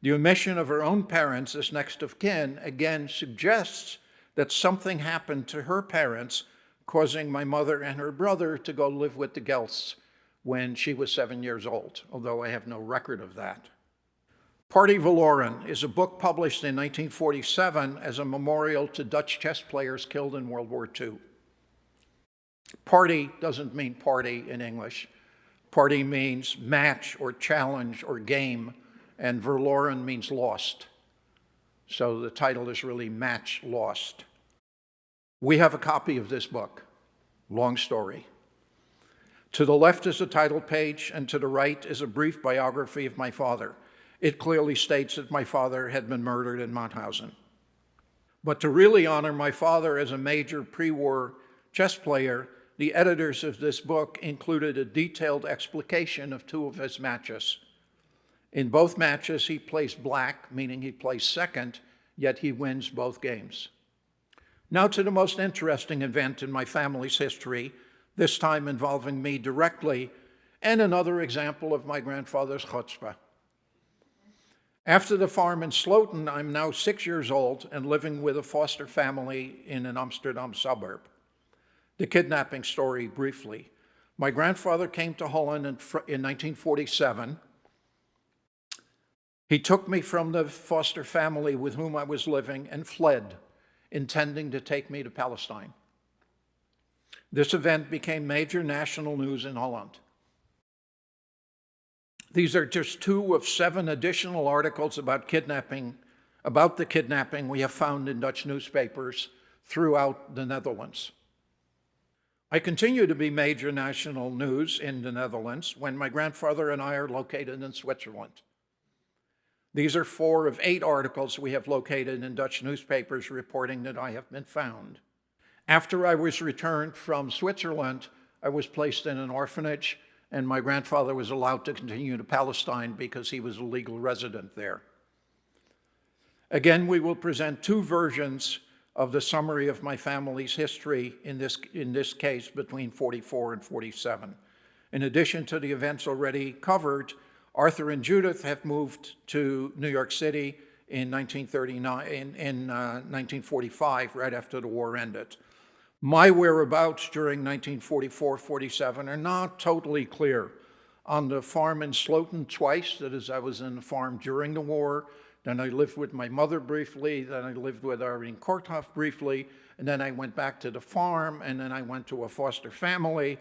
[SPEAKER 4] The omission of her own parents as next of kin again suggests that something happened to her parents, causing my mother and her brother to go live with the Gelsts when she was 7 years old, although I have no record of that. Party Verloren is a book published in 1947 as a memorial to Dutch chess players killed in World War II. Party doesn't mean party in English. Party means match or challenge or game, and Verloren means lost. So the title is really Match Lost. We have a copy of this book, long story. To the left is the title page, and to the right is a brief biography of my father. It clearly states that my father had been murdered in Mauthausen. But to really honor my father as a major pre-war chess player, the editors of this book included a detailed explication of two of his matches. In both matches, he placed black, meaning he placed second, yet he wins both games. Now to the most interesting event in my family's history, this time involving me directly, and another example of my grandfather's chutzpah. After the farm in Sloten, I'm now 6 years old and living with a foster family in an Amsterdam suburb. The kidnapping story briefly. My grandfather came to Holland in 1947. He took me from the foster family with whom I was living and fled, intending to take me to Palestine. This event became major national news in Holland. These are just 2 of 7 additional articles about the kidnapping we have found in Dutch newspapers throughout the Netherlands. I continue to be major national news in the Netherlands when my grandfather and I are located in Switzerland. These are 4 of 8 articles we have located in Dutch newspapers reporting that I have been found. After I was returned from Switzerland, I was placed in an orphanage, and my grandfather was allowed to continue to Palestine because he was a legal resident there. Again, we will present 2 versions of the summary of my family's history, in this case between 44 and 47. In addition to the events already covered, Arthur and Judith have moved to New York City in 1945, right after the war ended. My whereabouts during 1944-47 are not totally clear. On the farm in Sloten twice, that is, I was in the farm during the war, then I lived with my mother briefly, then I lived with Irene Korthoff briefly, and then I went back to the farm, and then I went to a foster family.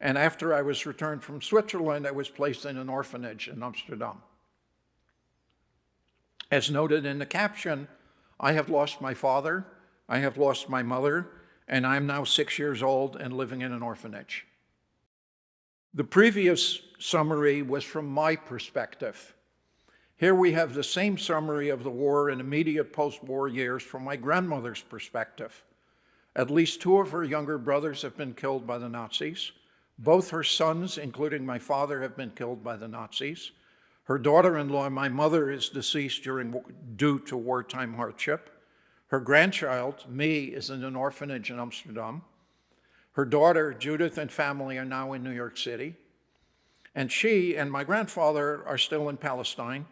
[SPEAKER 4] And after I was returned from Switzerland, I was placed in an orphanage in Amsterdam. As noted in the caption, I have lost my father, I have lost my mother, and I'm now 6 years old and living in an orphanage. The previous summary was from my perspective. Here we have the same summary of the war and immediate post-war years from my grandmother's perspective. At least 2 of her younger brothers have been killed by the Nazis. Both her sons, including my father, have been killed by the Nazis. Her daughter-in-law, my mother, is deceased due to wartime hardship. Her grandchild, me, is in an orphanage in Amsterdam. Her daughter, Judith, and family are now in New York City. And she and my grandfather are still in Palestine,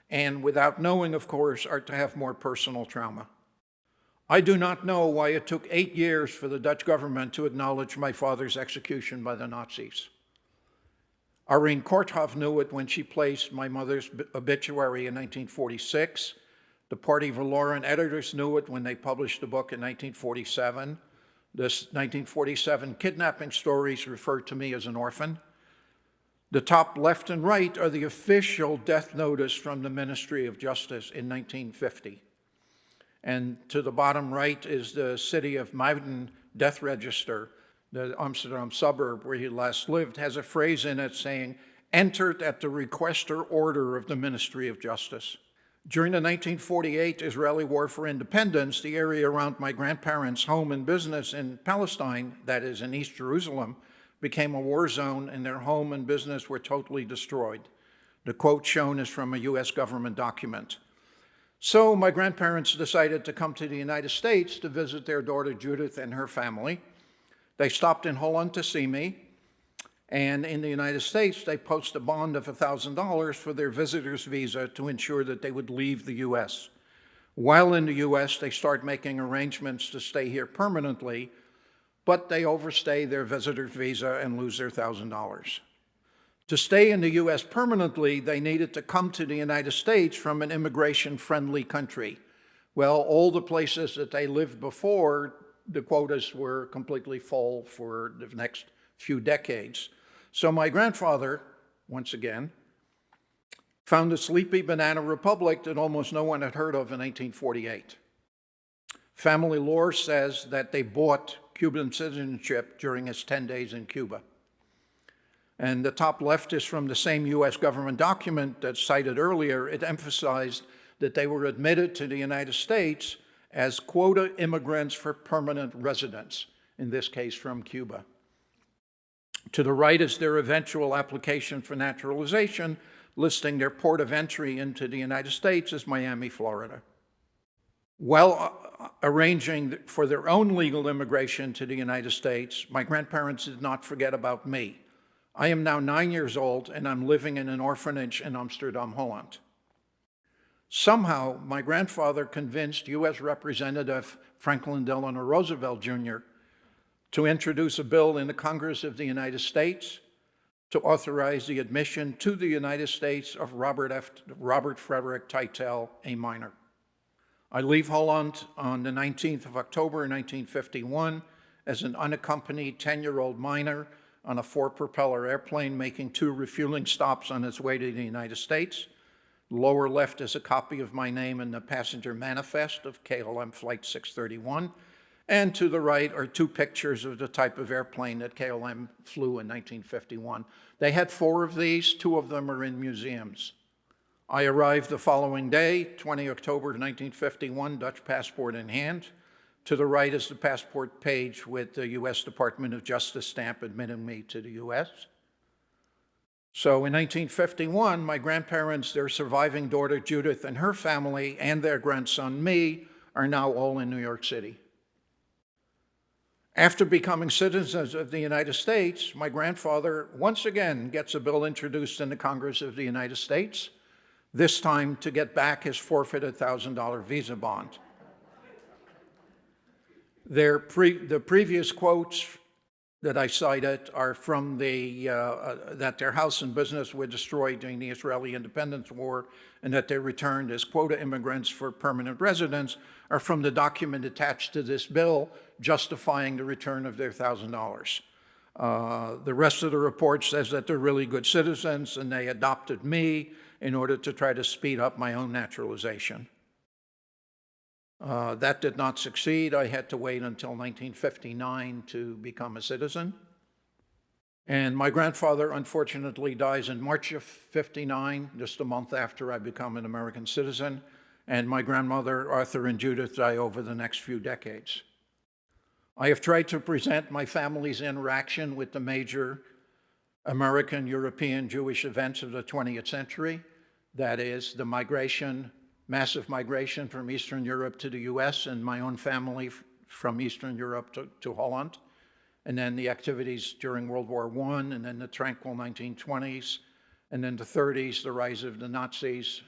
[SPEAKER 4] and without knowing, of course, are to have more personal trauma. I do not know why it took 8 years for the Dutch government to acknowledge my father's execution by the Nazis. Irene Korthoff knew it when she placed my mother's obituary in 1946. The Party Verloren editors knew it when they published the book in 1947. This 1947 kidnapping stories referred to me as an orphan. The top left and right are the official death notice from the Ministry of Justice in 1950. And to the bottom right is the city of Muiden death register. The Amsterdam suburb where he last lived has a phrase in it saying, entered at the request or order of the Ministry of Justice. During the 1948 Israeli War for Independence, the area around my grandparents' home and business in Palestine, that is in East Jerusalem, became a war zone and their home and business were totally destroyed. The quote shown is from a US government document. So my grandparents decided to come to the United States to visit their daughter Judith and her family. They stopped in Holland to see me, and in the United States, they posted a bond of $1,000 for their visitor's visa to ensure that they would leave the US. While in the US, they start making arrangements to stay here permanently, but they overstay their visitor's visa and lose their $1,000. To stay in the US permanently, they needed to come to the United States from an immigration-friendly country. Well, all the places that they lived before, the quotas were completely full for the next few decades. So my grandfather, once again, found a sleepy banana republic that almost no one had heard of in 1848. Family lore says that they bought Cuban citizenship during his 10 days in Cuba. And the top left is from the same US government document that's cited earlier. It emphasized that they were admitted to the United States as quota immigrants for permanent residence, in this case from Cuba. To the right is their eventual application for naturalization, listing their port of entry into the United States as Miami, Florida. While arranging for their own legal immigration to the United States, my grandparents did not forget about me. I am now 9 years old and I'm living in an orphanage in Amsterdam-Holland. Somehow, my grandfather convinced US Representative Franklin Delano Roosevelt Jr. to introduce a bill in the Congress of the United States to authorize the admission to the United States of Robert Frederick Teitel, a minor. I leave Holland on the 19th of October 1951 as an unaccompanied 10-year-old minor on a 4-propeller airplane making 2 refueling stops on its way to the United States. Lower left is a copy of my name in the passenger manifest of KLM Flight 631. And to the right are 2 pictures of the type of airplane that KLM flew in 1951. They had 4 of these, 2 of them are in museums. I arrived the following day, 20 October 1951, Dutch passport in hand. To the right is the passport page with the US Department of Justice stamp admitting me to the US. So in 1951, my grandparents, their surviving daughter Judith and her family, and their grandson me, are now all in New York City. After becoming citizens of the United States, my grandfather once again gets a bill introduced in the Congress of the United States, this time to get back his forfeited $1,000 visa bond. The previous quotes that I cited are from that their house and business were destroyed during the Israeli Independence War and that they returned as quota immigrants for permanent residence are from the document attached to this bill justifying the return of their $1,000. The rest of the report says that they're really good citizens and they adopted me in order to try to speed up my own naturalization. That did not succeed. I had to wait until 1959 to become a citizen. And my grandfather, unfortunately, dies in March of '59, just a month after I become an American citizen. And my grandmother, Arthur and Judith, die over the next few decades. I have tried to present my family's interaction with the major American, European, Jewish events of the 20th century. That is the migration, massive migration from Eastern Europe to the US and my own family from Eastern Europe to Holland. And then the activities during World War I, and then the tranquil 1920s, and then the 30s, the rise of the Nazis,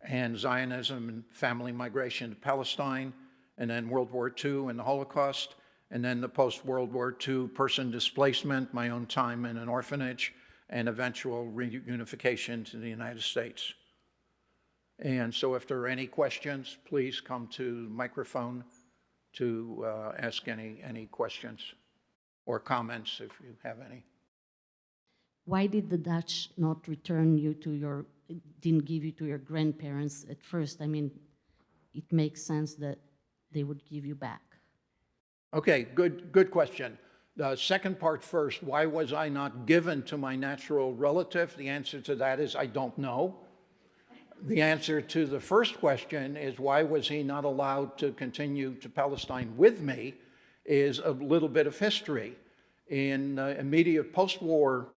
[SPEAKER 4] and Zionism and family migration to Palestine, and then World War II and the Holocaust, and then the post-World War II person displacement, my own time in an orphanage, and eventual reunification to the United States. And so if there are any questions, please come to the microphone to ask any questions or comments if you have any.
[SPEAKER 5] Why did the Dutch not return you to your, didn't give you to your grandparents at first? I mean, it makes sense that they would give you back.
[SPEAKER 4] Okay, good question. The second part first, why was I not given to my natural relative? The answer to that is I don't know. The answer to the first question is why was he not allowed to continue to Palestine with me is a little bit of history. In immediate post-war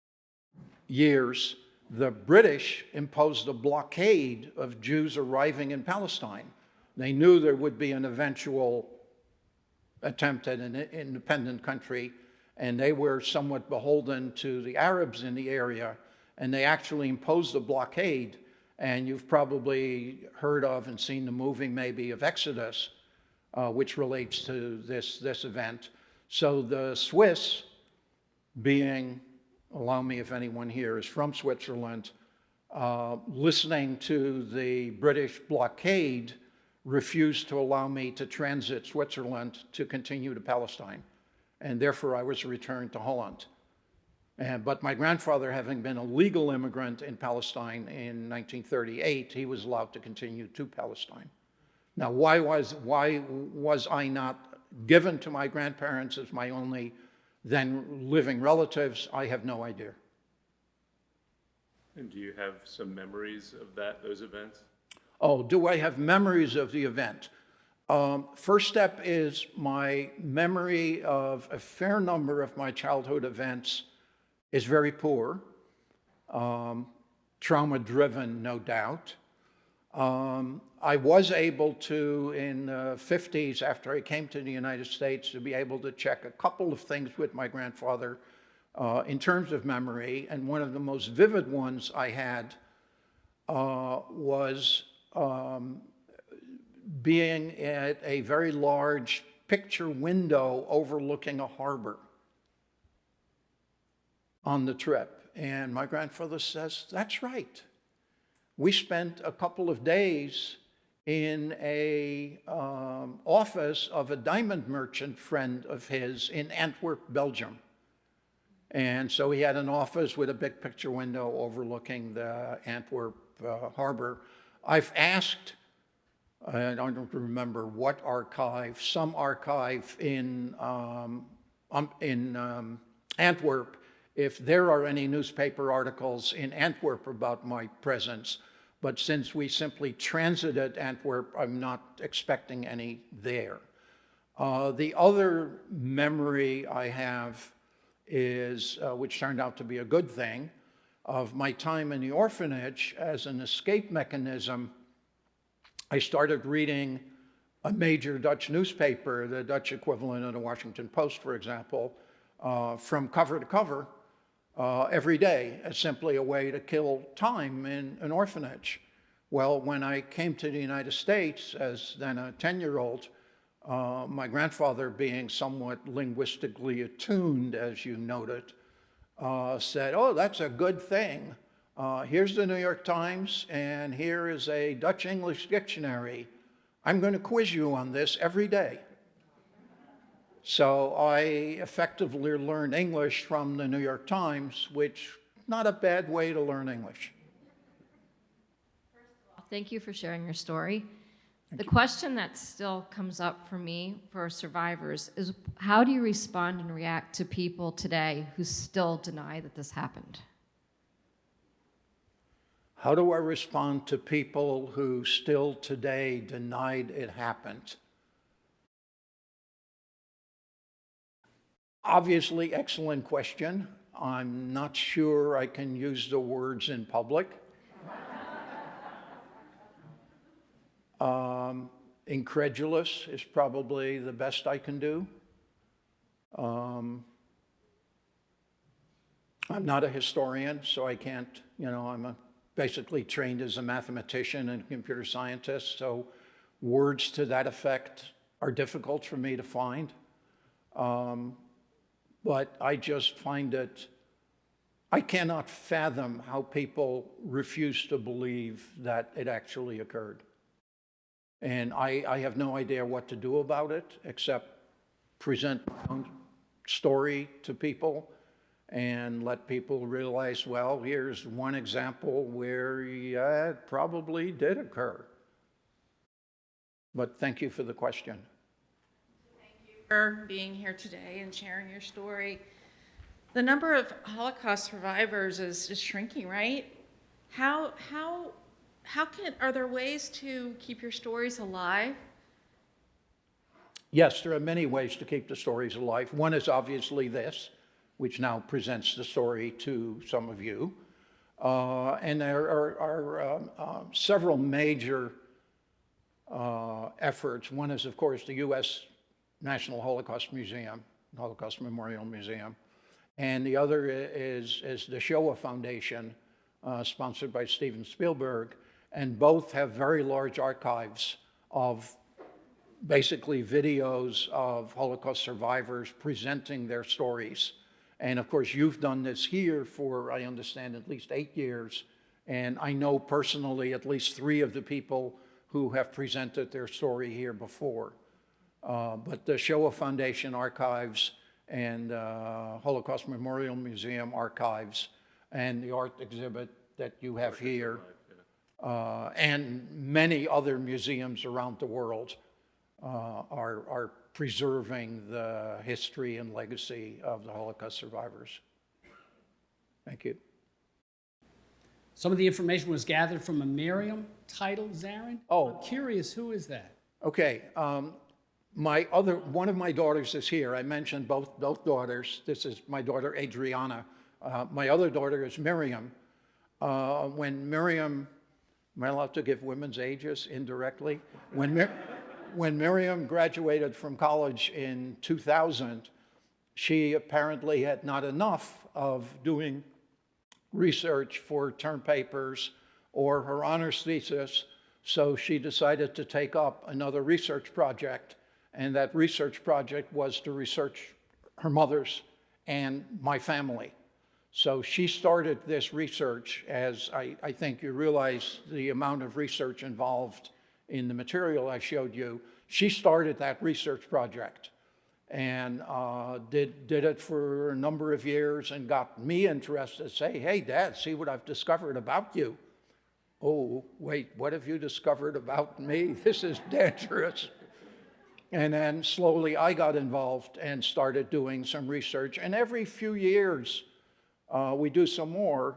[SPEAKER 4] years, the British imposed a blockade of Jews arriving in Palestine. They knew there would be an eventual attempt at an independent country, and they were somewhat beholden to the Arabs in the area, and they actually imposed a blockade. And you've probably heard of and seen the movie maybe of Exodus, which relates to this event. So the Swiss, being, allow me if anyone here is from Switzerland, listening to the British blockade, refused to allow me to transit Switzerland to continue to Palestine. And therefore I was returned to Holland. But my grandfather, having been a legal immigrant in Palestine in 1938, he was allowed to continue to Palestine. Now, why was I not given to my grandparents as my only then living relatives? I have no idea.
[SPEAKER 3] And do you have some memories of those events?
[SPEAKER 4] Oh, do I have memories of the event? First step is my memory of a fair number of my childhood events is very poor, trauma-driven, no doubt. I was able to, in the 50s, after I came to the United States, to be able to check a couple of things with my grandfather in terms of memory, and one of the most vivid ones I had was being at a very large picture window overlooking a harbor on the trip. And my grandfather says, that's right. We spent a couple of days in a office of a diamond merchant friend of his in Antwerp, Belgium. And so he had an office with a big picture window overlooking the Antwerp harbor. I've asked, I don't remember what archive, some archive in Antwerp, if there are any newspaper articles in Antwerp about my presence, but since we simply transited Antwerp, I'm not expecting any there. The other memory I have is, which turned out to be a good thing, of my time in the orphanage. As an escape mechanism, I started reading a major Dutch newspaper, the Dutch equivalent of the Washington Post, for example, from cover to cover, every day as simply a way to kill time in an orphanage. Well, when I came to the United States as then a 10-year-old, my grandfather, being somewhat linguistically attuned, as you noted, said, oh, that's a good thing. Here's the New York Times, and here is a Dutch-English dictionary. I'm going to quiz you on this every day. So I effectively learned English from the New York Times, which not a bad way to learn English.
[SPEAKER 6] First of all, thank you for sharing your story. The question that still comes up for me, for survivors, is how do you respond and react to people today who still deny that this happened?
[SPEAKER 4] How do I respond to people who still today denied it happened? Obviously, excellent question. I'm not sure I can use the words in public. Incredulous is probably the best I can do. I'm not a historian, so I can't, I'm basically trained as a mathematician and computer scientist, so words to that effect are difficult for me to find. But I just find I cannot fathom how people refuse to believe that it actually occurred. And I have no idea what to do about it except present my own story to people and let people realize, well, here's one example where, yeah, it probably did occur. But thank you for the question.
[SPEAKER 7] For being here today and sharing your story. The number of Holocaust survivors is shrinking, right? Are there ways to keep your stories alive?
[SPEAKER 4] Yes, there are many ways to keep the stories alive. One is obviously this, which now presents the story to some of you. And there are several major efforts. One is, of course, the U.S. National Holocaust Museum, Holocaust Memorial Museum. And the other is the Shoah Foundation, sponsored by Steven Spielberg. And both have very large archives of basically videos of Holocaust survivors presenting their stories. And of course, you've done this here for, I understand, at least 8 years. And I know personally at least 3 of the people who have presented their story here before. But the Shoah Foundation archives and Holocaust Memorial Museum archives and the art exhibit that you have here, and many other museums around the world are preserving the history and legacy of the Holocaust survivors. Thank you.
[SPEAKER 8] Some of the information was gathered from a Miriam Teitel, Zarin.
[SPEAKER 4] Oh.
[SPEAKER 8] I'm curious, who is that?
[SPEAKER 4] Okay, one of my daughters is here. I mentioned both daughters. This is my daughter Adriana. My other daughter is Miriam. When Miriam, am I allowed to give women's ages indirectly? When Miriam graduated from college in 2000, she apparently had not enough of doing research for term papers or her honors thesis, so she decided to take up another research project, and that research project was to research her mother's and my family. So she started this research, as I think you realize the amount of research involved in the material I showed you. She started that research project and did it for a number of years and got me interested. Say, hey, Dad, see what I've discovered about you. Oh, wait, what have you discovered about me? This is dangerous. And then slowly I got involved and started doing some research. And every few years, we do some more.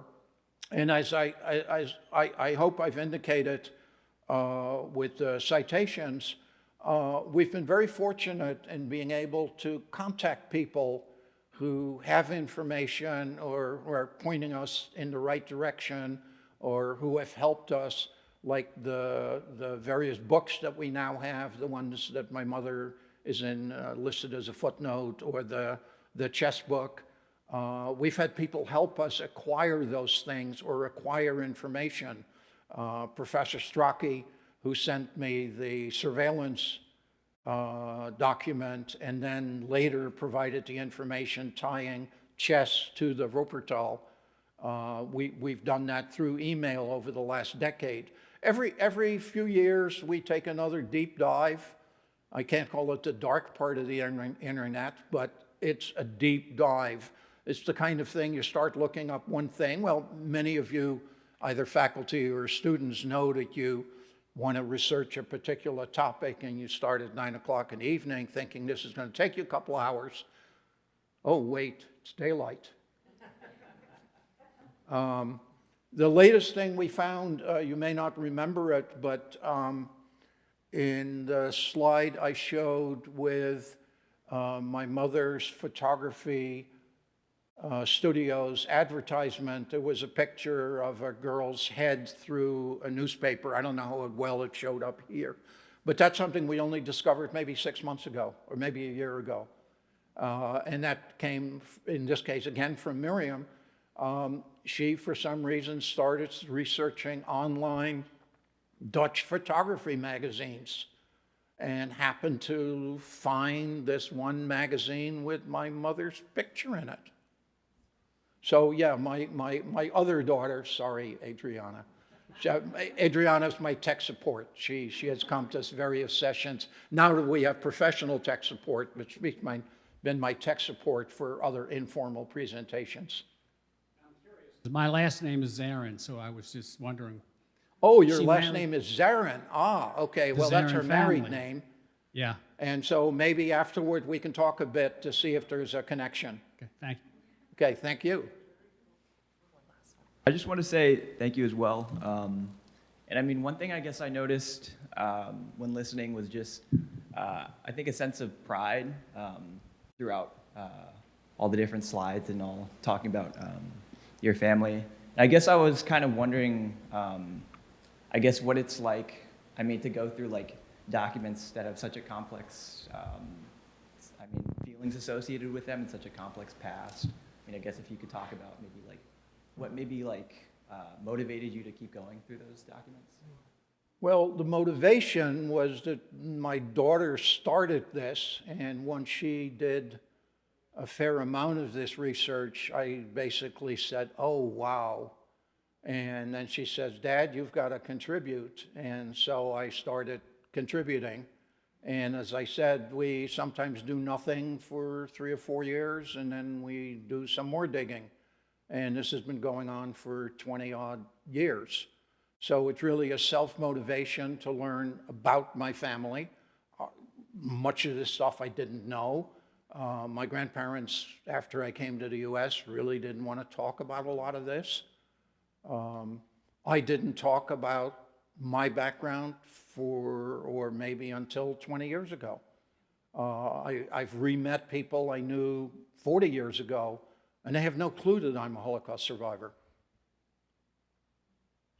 [SPEAKER 4] And as I hope I've indicated with the citations, we've been very fortunate in being able to contact people who have information or are pointing us in the right direction or who have helped us, like the various books that we now have, the ones that my mother is in listed as a footnote, or the chess book. We've had people help us acquire those things or acquire information. Professor Strachey, who sent me the surveillance document and then later provided the information tying chess to the Wuppertal. We've done that through email over the last decade. Every few years, we take another deep dive. I can't call it the dark part of the internet, but it's a deep dive. It's the kind of thing you start looking up one thing. Well, many of you, either faculty or students, know that you want to research a particular topic and you start at 9 o'clock in the evening thinking this is going to take you a couple hours. Oh, wait, it's daylight. The latest thing we found, you may not remember it, but in the slide I showed with my mother's photography Studios advertisement. There was a picture of a girl's head through a newspaper. I don't know how well it showed up here, but that's something we only discovered maybe 6 months ago, or maybe a year ago. And that came, in this case, again, from Miriam. She, for some reason, started researching online Dutch photography magazines and happened to find this one magazine with my mother's picture in it. So yeah, my other daughter, sorry, Adriana. Adriana's my tech support. She has come to various sessions. Now that we have professional tech support, which has been my tech support for other informal presentations.
[SPEAKER 8] My last name is Zarin, so I was just wondering.
[SPEAKER 4] Oh, your
[SPEAKER 8] She
[SPEAKER 4] last
[SPEAKER 8] married-
[SPEAKER 4] name is Zarin. Ah, okay. Well, that's her
[SPEAKER 8] Zarin
[SPEAKER 4] married
[SPEAKER 8] family.
[SPEAKER 4] name.
[SPEAKER 8] Yeah.
[SPEAKER 4] And so maybe afterward we can talk a bit to see if there's a connection.
[SPEAKER 8] Okay, thank you.
[SPEAKER 4] Okay, thank you.
[SPEAKER 9] I just want to say thank you as well. And I mean, one thing I guess I noticed when listening was just, I think, a sense of pride throughout all the different slides and all talking about your family. I guess I was kind of wondering, I guess, what it's like, I mean, to go through like documents that have such a complex, I mean, feelings associated with them and such a complex past. I mean, I guess if you could talk about maybe like, what maybe like motivated you to keep going through those documents?
[SPEAKER 4] Well, the motivation was that my daughter started this, and once she did a fair amount of this research, I basically said, oh, wow. And then she says, Dad, you've got to contribute. And so I started contributing. And as I said, we sometimes do nothing for 3 or 4 years, and then we do some more digging. And this has been going on for 20-odd years. So it's really a self-motivation to learn about my family. Much of this stuff I didn't know. My grandparents, after I came to the US, really didn't want to talk about a lot of this. I didn't talk about my background or maybe until 20 years ago. I've re-met people I knew 40 years ago, and they have no clue that I'm a Holocaust survivor.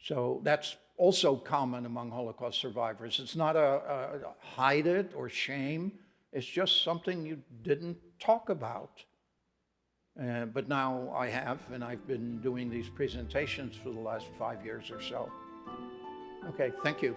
[SPEAKER 4] So that's also common among Holocaust survivors. It's not a hide it or shame. It's just something you didn't talk about. But now I have, and I've been doing these presentations for the last 5 years or so. Okay, thank you.